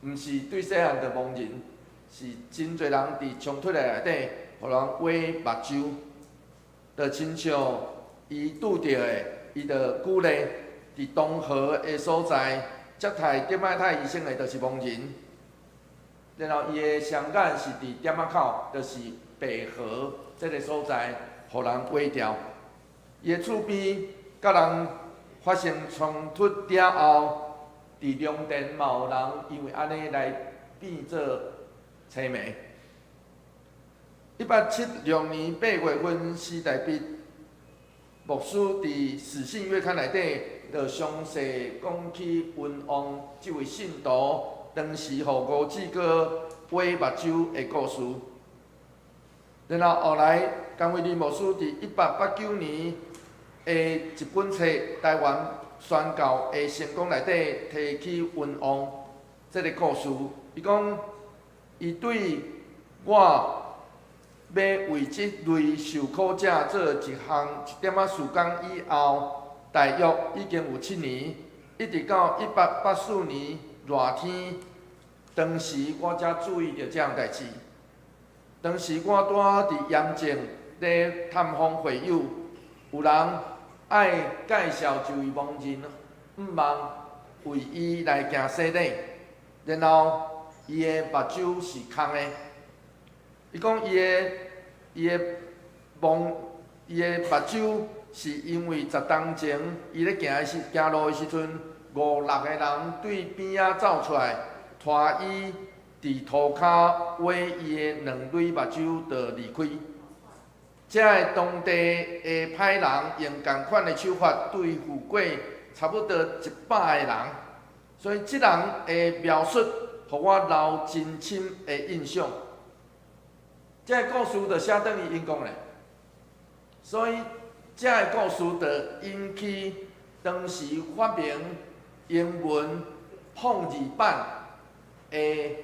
毋是对细汉的盲人，是真侪人伫冲突的内底，互人挖目睭，就亲像伊拄着的。伊就鼓励伫东河的所在接待德马太医生的，就是盲人。然后伊的双眼是伫点仔口，就是白河这个所在，互人挖掉。伊的厝边甲人发生冲突了后，伫龙殿嘛有人因为安尼来变做青梅。1876年8月份，史大必牧师伫死信月刊内底，就详细讲起运王这位信徒当时互吴志哥挖目睭的故事。然后后来，江惠利牧师伫1889年的一本册《台湾宣教的成功》内底提起运王这个故事。伊讲，伊对我要为即类受苦者做一点仔事工以后，大约已经有7年，一直到1884年热天，当时我才注意到这样代志。当时我住伫盐城咧探访会友，有人爱介绍一位盲人，毋望为伊来行洗礼，然后伊的目睭是空的。伊讲伊的目睭是因为10当前伊咧行路的时阵，5、6个人对边仔走出来，拖伊伫涂骹挖伊的2蕊目睭，就离开。这个当地的歹人用同款的手法对付过差不多100个人，所以即人的描述，互我留真深的印象。这个故事就写等于因讲咧，所以这个故事就引起当时发明英文放字版的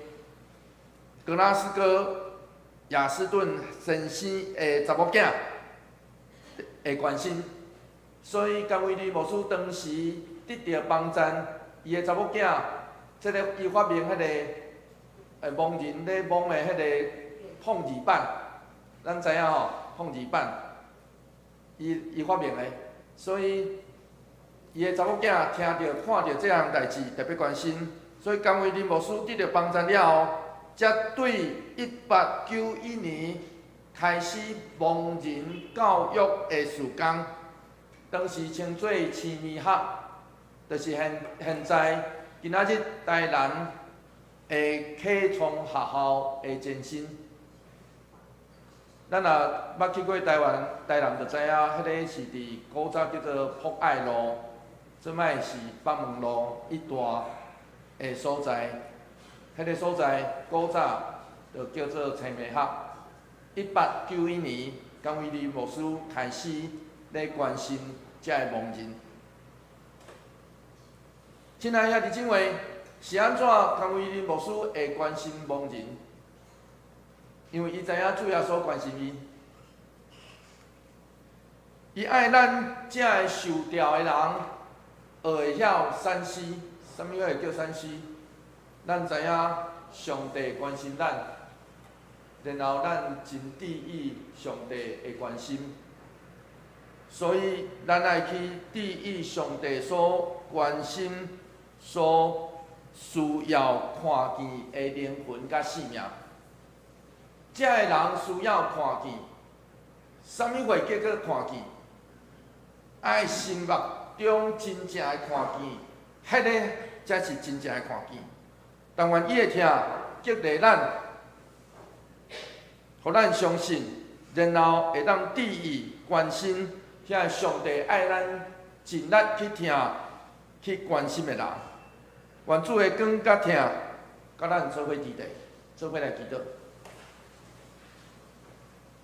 格拉斯哥雅斯顿先生的查某囝的关心，所以甘维利牧师当时得到帮赞，伊的查某囝，伊发明迄个盲人咧盲的迄个放字版，咱知影吼，放字版，伊发明的，所以伊的查某囝听到看到这项代志特别关心，所以甘维利牧师得到帮赞了后，才对1891年开始盲人教育的事工，当时称作青年学，就是现在今仔日台南的启聪学校的前身。咱若捌去过台南就知影，迄个是伫古早叫做博爱路，即摆是北门路一带的所在。迄个所在古早就叫做青梅学。1891年，甘维利牧师开始咧关心遮个盲人。亲爱兄弟姊妹，是安怎甘维利牧师会关心盲人？因为伊知影主耶稣关心伊，伊爱咱遮个受调的人学会晓善思，啥物会叫善思？咱知影上帝关心咱，然后咱真注意上帝的关心，所以咱爱去注意上帝所关心、所需要看见的灵魂甲性命。这个人需要看见，啥物会结果看见？爱心目中真正的看见，迄个才是真正的看见。但愿伊会听，激励咱，互咱相信，然后会当注意、关心遐上帝爱咱尽力去听、去关心的人。愿主会讲甲听，甲咱做伙伫地，做伙来祈祷。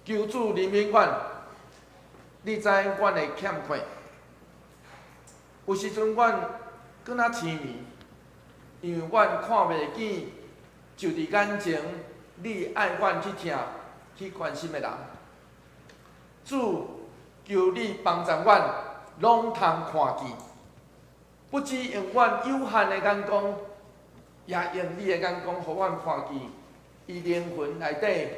求主怜悯阮，你知阮的欠缺，有时阵阮搁较痴迷，因为阮看袂见，就伫眼前，你爱阮去听、去关心的人。主，求你帮助阮，拢通看见，不只用阮有限的眼光，也用你的眼光，互阮看见伊灵魂内底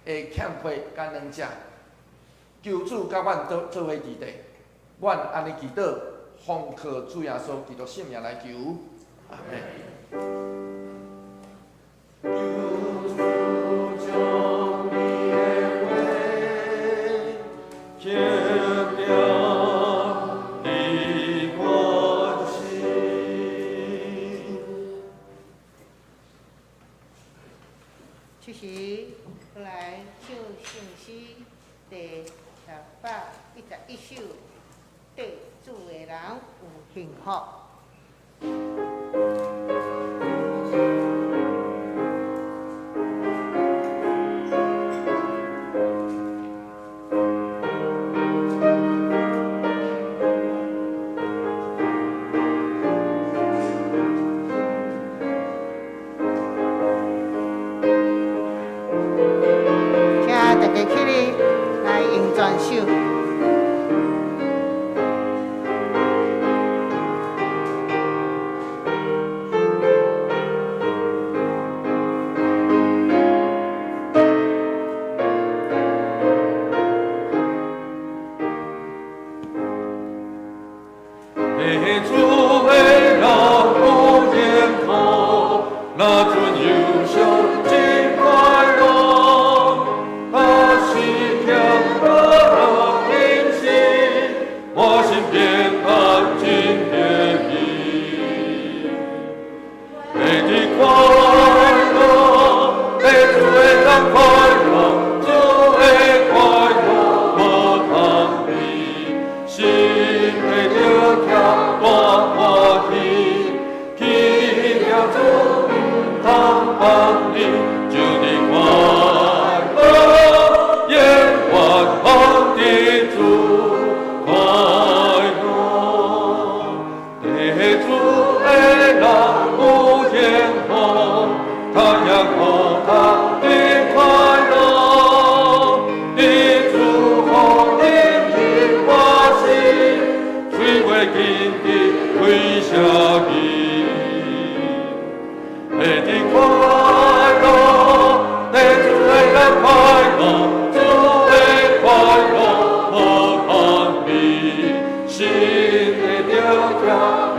的欠缺甲软弱。求主甲阮做伙伫地，阮安尼祈祷，奉靠主耶稣基督圣名来求，阿门。出席来唱信息第611首。主的人有幸福。请大家起立来迎转手。地主的人不言口，那尊优秀真快乐。他是天的明星，我心变安静天意。你的快乐，地主的人快乐，主的快乐无通比，心的流跳。大欢喜，奇妙主通帮你，主的快乐，永远帮的主快乐。地主的人不言后，他也和他的快乐，地主和你的欢喜，最为紧的。为下笔，你的快乐，地主的人快乐，主的快乐无攀比，心的流跳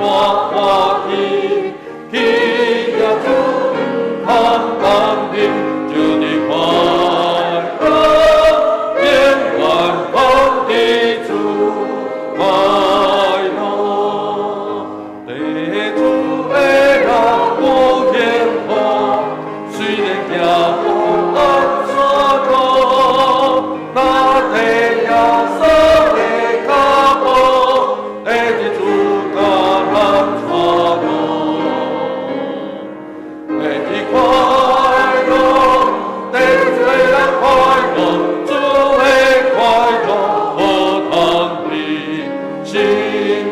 大欢喜，奇妙主通帮你，主的快乐，永远帮的主快乐。地主的人不言后，虽然行无安怎路，那地也所的脚步，地主甲人带路。地主快乐，地主的人快乐，主的快乐无通比，心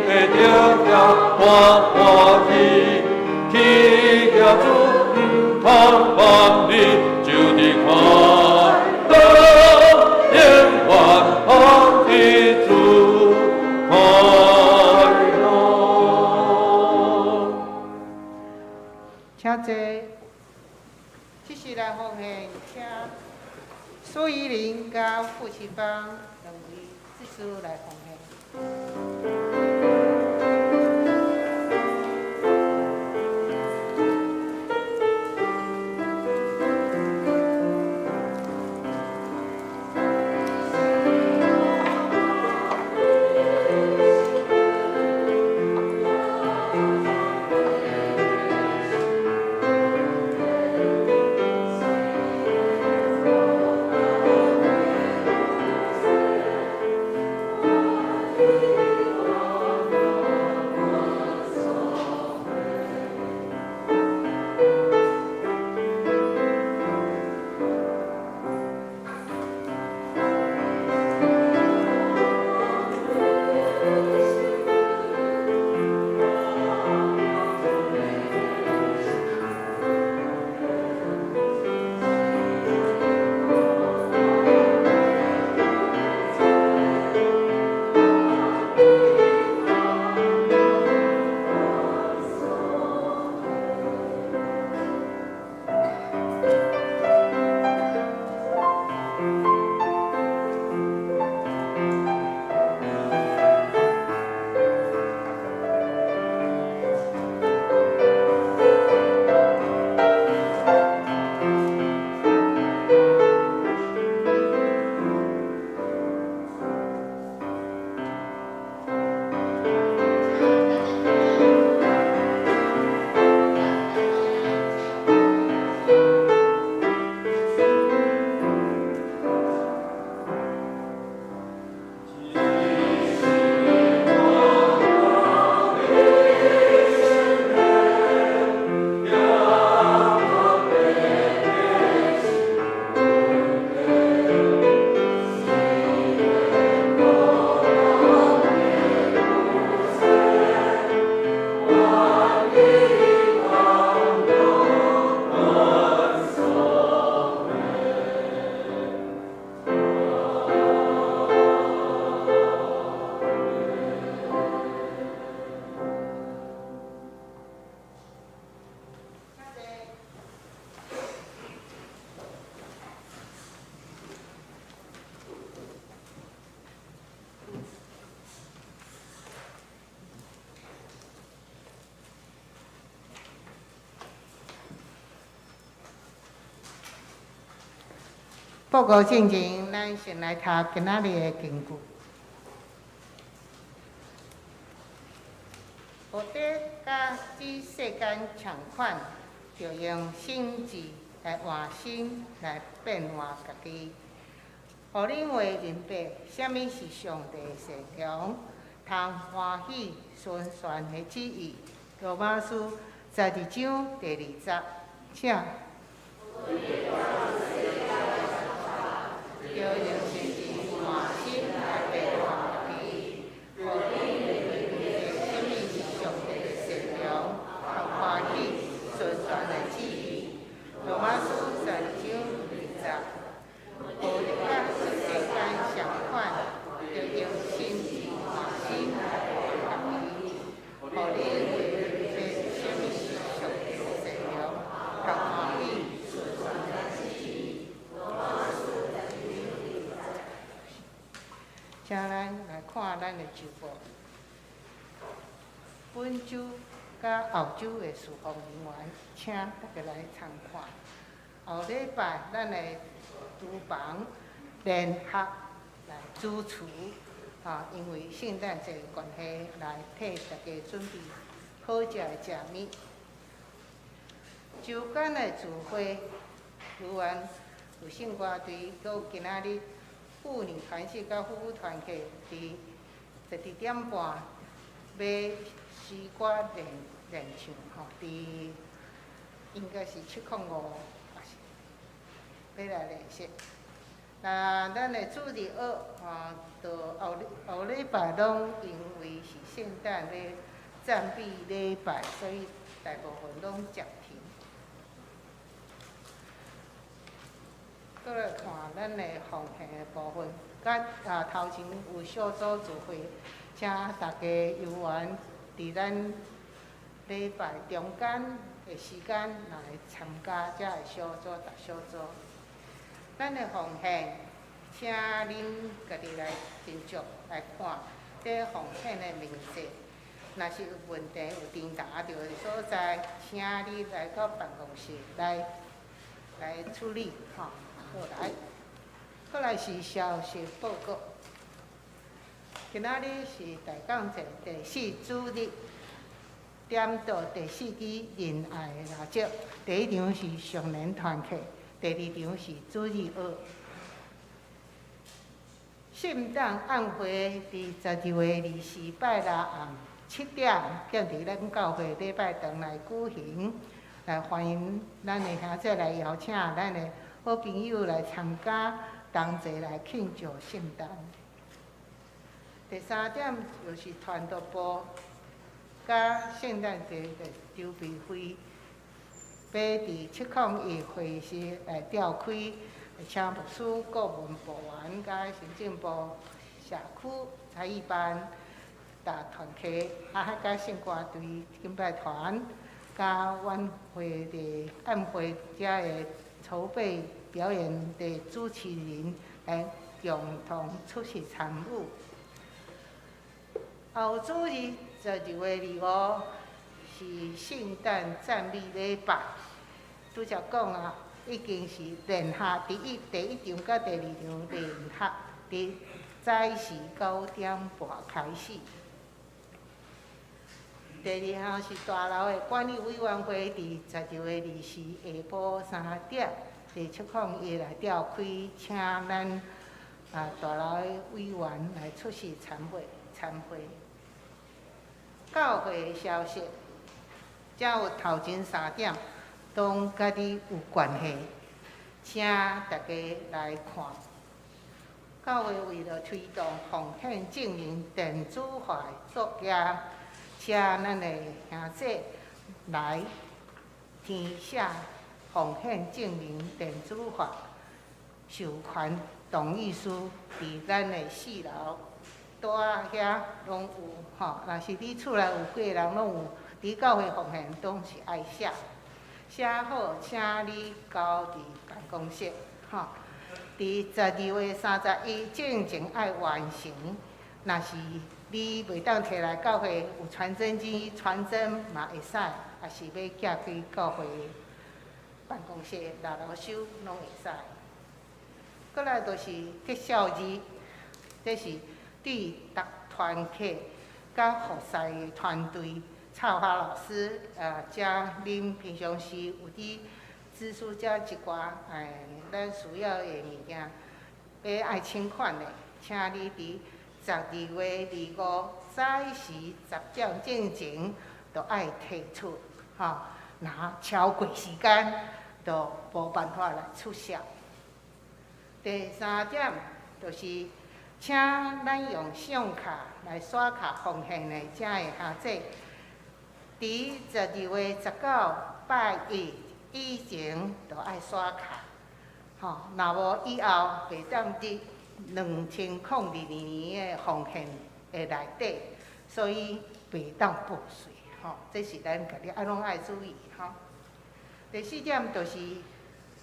的流跳。大欢喜，奇妙主通帮你，主的快乐，永远帮的主快乐。请坐，这是来奉献，请苏依林甲傅启芳两位执事来奉献。我报告进前，咱先来读今仔日的经句。学者甲指世间常款，就用心智来换心，来变化家己，互恁会明白什么是上帝的善良，通欢喜顺旋的旨意。罗马书12章第20节，请。就用心智换心来变化家己，互恁会明白什么是上帝的善良，通欢喜顺旋的旨意。罗马书12章20节。学者甲世间常款，就用心智换心来变化家己，互恁会明白什么是上帝的善良，通欢喜顺旋的旨意。请咱来看咱的周报。本周甲后周的事奉人员，请大家来参看。后礼拜咱的厨房联合来主厨，因为圣诞节的关系，来替大家准备好食的食物。周间的聚会，如愿有圣歌队，搁今仔日妇女团契甲夫妇团契伫12点半要诗歌练唱，伫应该是705。要来练习。那咱的主日学，就后礼拜拢因为是圣诞的赞美礼拜，所以大部分拢暂停。搁来看咱的奉献的部分，甲头前有小组聚会，请大家有缘伫咱礼拜中间的时间来参加这个小组、大小组。咱的奉献，请恁家己来斟酌来看，这奉献的明细。若是有问题、有颠倒着的所在，请你来到办公室来处理，好来。过来是消息报告。今仔日是大港节第4主日，点到第4支仁爱的蜡烛。第一场是上联团契。第2场是主日学，圣诞宴会伫12月24拜六暗7点，建伫咱教会礼拜堂来举行，来欢迎咱的兄弟来邀请咱的好朋友来参加，同齐来庆祝圣诞。第3点就是传道部甲圣诞节的筹备会。要伫701会时来召开，请牧师、顾问部员、甲行政部、社区才艺班、大团契，甲圣歌队、敬拜团，甲晚会的宴会遮的筹备表演的主持人来共同出席参与。后主日12月25。是圣诞赞美礼拜，拄则讲啊，已经是联合第一场甲第2场联合，伫早时9点半开始。第2项是大楼的管理委员会，伫12月24下晡3点，伫701来召开，请咱大楼的委员来出席参会。教会的消息。才有头前3点，拢甲你有关系，请大家来看。教会为了推动奉献证明电子化作业，请咱的兄弟来填写奉献证明电子化授权同意书，伫咱的4楼桌遐拢有吼。若是你厝内有几个人拢有。伫教会奉献拢是爱写好，请你交伫办公室，伫12月31进前爱完成。若是你袂当摕来教会有传真机传真嘛会使，也是要寄去教会办公室6楼收拢会使。过来就是结孝日，这是对逐团客甲服侍的团队、插花老师，加恁平常时有伫支出遮一寡咱需要的物件，要爱请款的，请你伫12月25早时10点之前，就爱提出，若超过时间，就无办法来出席。第3点就是，请咱用信用卡来刷卡奉献的遮的兄弟，伫12月19拜一以前就爱刷卡，若无以后袂当伫2002年的奉献的内底，所以袂当报税，这是咱家己拢爱注意，第4点就是，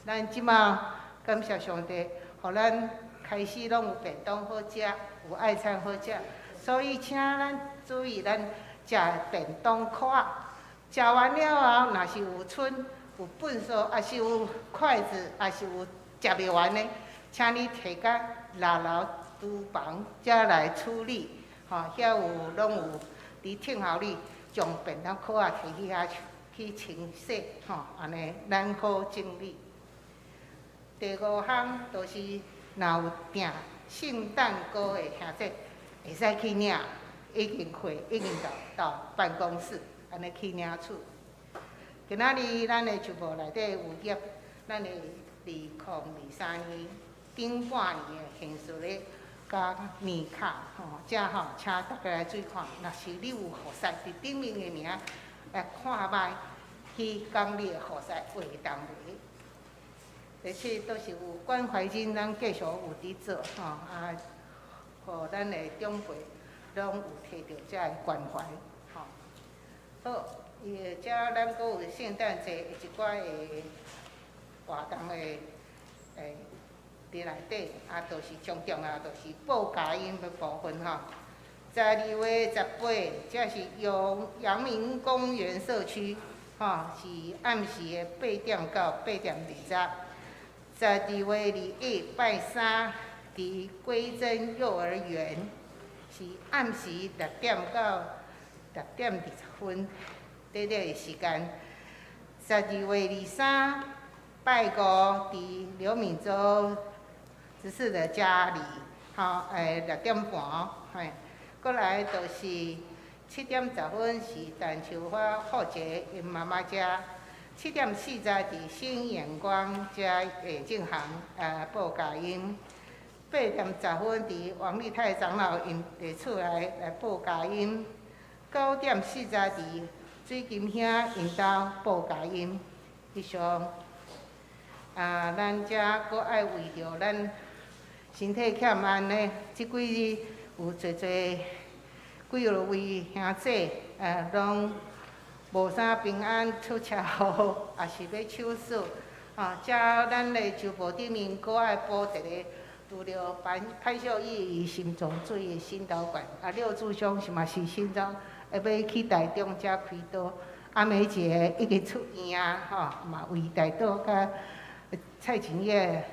咱即马感谢上帝，互咱开始拢有便当好食，有爱餐好食，所以请咱注意咱食的便当筷，食完了后，若是有剩、有粪扫，还是有筷子，还是有食袂完的，请你摕到6楼厨房才来处理，遐有拢有伫听候你将便当筷仔摕去遐去清洗，安尼咱好整理。第5项就是，若有订圣诞糕的兄弟，会使去领，已经到办公室，安尼去领取。今仔日咱的节目内底有业，咱的2023年顶半年的现实的甲年卡，请大家来注意看，若是你有户驶伫顶面的名，来看卖，去讲你的户驶话当袂。第7都是有关怀金，咱继续有伫做，互咱的长辈拢有摕到遮个关怀，好，遮咱阁有圣诞节一寡的活动的伫内底，就是上重要就是报佳音的部分12月18，这是阳明公园社区，是暗时的8点到8点20。12月21拜3，伫归真幼儿园，是暗时6点到6点20分，短短的时间。12月23拜5，伫刘敏洲执事的家里，6点半，过来就是7点10分是陈秋花复节因妈妈家。7点40伫新眼光加进行报佳音，8点10分伫王丽泰长老因地厝来报佳音，9点40伫水金兄因兜报佳音。以上咱遮阁爱为着咱身体欠安的即几日有侪几落位兄弟拢。无啥平安出车祸，也是要手术，遮咱的周报顶面阁爱补一个，除了潘秀义伊心脏水的心导管，6柱兄是嘛是心脏，要去台中遮开刀，阿美姐已经出院嘛为台岛甲蔡琴叶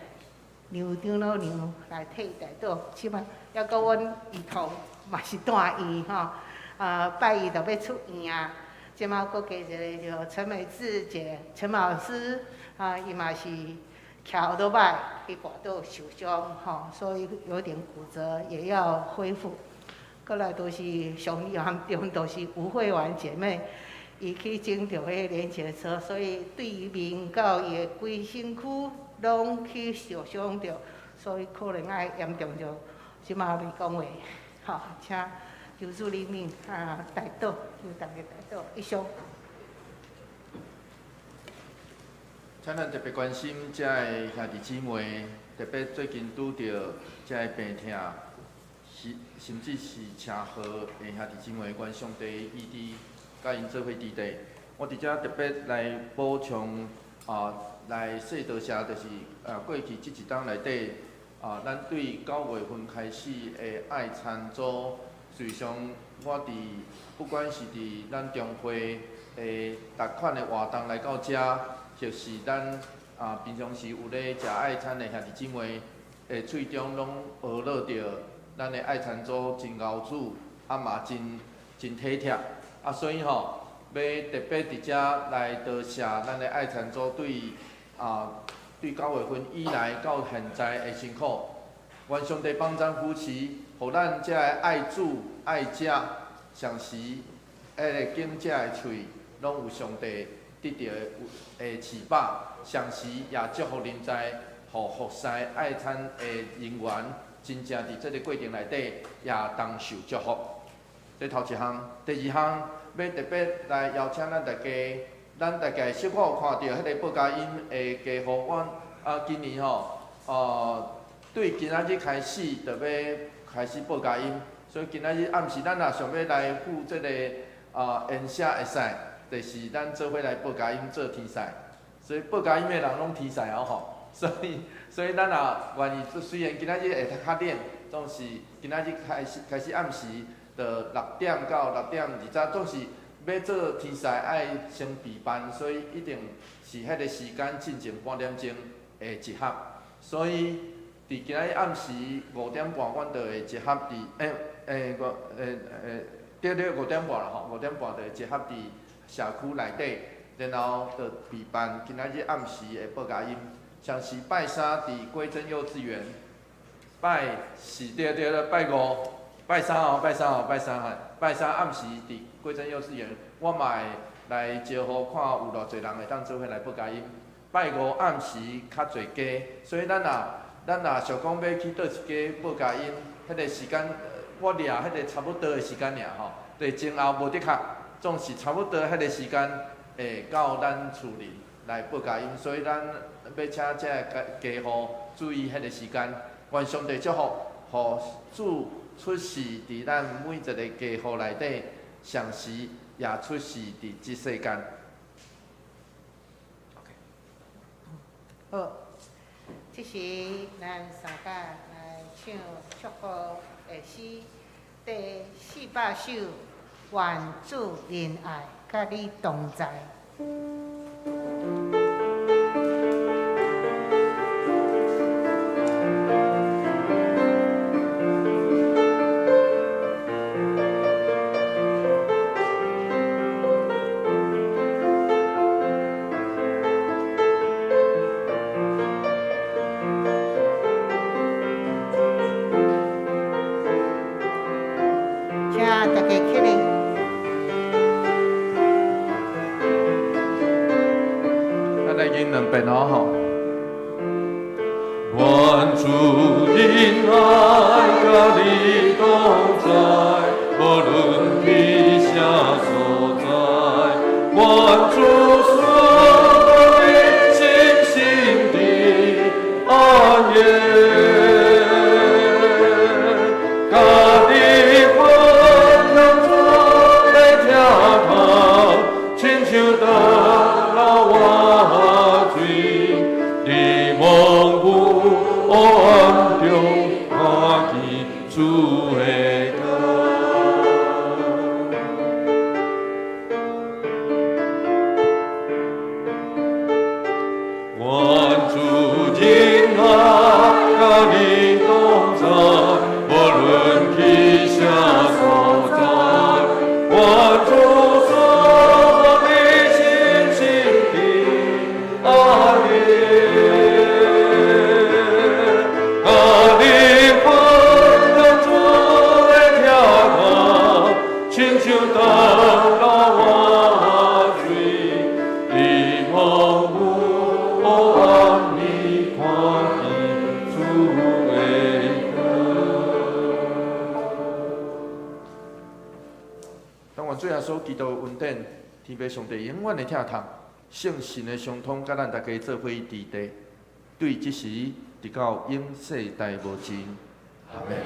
牛长老娘来替台岛，即摆还阁阮儿童嘛是住院拜一就要出院即马阁加一个叫陈美智姐、陈老师，伊嘛是徛倒摆去跋倒受伤，所以有点骨折，也要恢复。过来都是上严重，都是吴慧婉姐妹，伊去整着迄连结车，所以对面到伊的规身躯拢去受伤着，所以可能爱严重着，即马袂讲话，请。求主怜悯台岛，求大家台岛以上。请咱特别关心遮个兄弟姊妹，特别最近拄着遮个病痛，甚至是车祸的兄弟姊妹，愿上帝意志甲因做伙伫地。我伫遮特别来补充来说多谢，就是过去即一冬内底咱对9月份开始的爱餐组。随上，我不管是伫咱中会逐款的活动来到遮，或是咱平常时有咧食爱餐的兄弟姊妹，的喙中拢学落着咱的爱参祖真熬煮，嘛真体贴，所以吼。 要特别伫遮来多谢咱的爱参祖对9月份以来到现在的辛苦，愿上帝帮咱扶持，互咱遮个爱主爱食，上时迄个敬者的喙拢有上帝得到的赐饱，上时也祝福人在，互服侍爱参的人员，真正伫这个过程内底也当受祝福。这头一项，第二项。 要特别来邀请咱大家小可有看到迄个报佳音的家户，阮今年对今仔日开始就要开始报佳音，所以今仔日暗时咱若想要来赴这个演写会使，就是咱做伙来报佳音做天使，所以报佳音的人拢天使吼，所以咱若愿意，虽然今仔日会较冷，总是今仔日开始暗时。 就6点到6点20，总是要做天使爱先备班，所以一定是迄个时间进前半点钟会集合。所以伫今仔日暗时5点半，阮就会集合伫对5点半啦吼，5点半就会集合伫社区内底，然后就备办今仔日暗时的报佳音。像是拜三伫归真幼稚园，拜5。 拜三暗时伫贵珍幼稚园，我嘛会来招呼看有偌侪人会当做伙来报佳音。拜5暗时较侪家，所以咱若想讲要去倒一家报佳音，迄个时间我掠迄个差不多的时间尔吼，对前后无得确，总是差不多迄个时间会到咱厝里来报佳音，所以咱要请这家户注意迄个时间，愿上帝祝福，互主。 出世伫咱每一个家户内底，上时也出世伫即世间。好，这时咱三甲来唱祝福的诗，第400首《愿主仁爱甲你同在》。两遍哦吼。愿主仁爱甲你同在，无论去啥所在。愿主所你心心的安慰。 天父上帝永远的疼痛，圣神的相通，甲咱大家做伙伫地，对即时直到永世代无尽。阿门。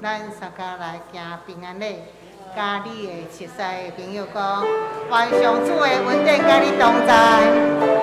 咱三家来行平安礼，甲你的熟悉的朋友讲，愿上主的恩典甲你同在。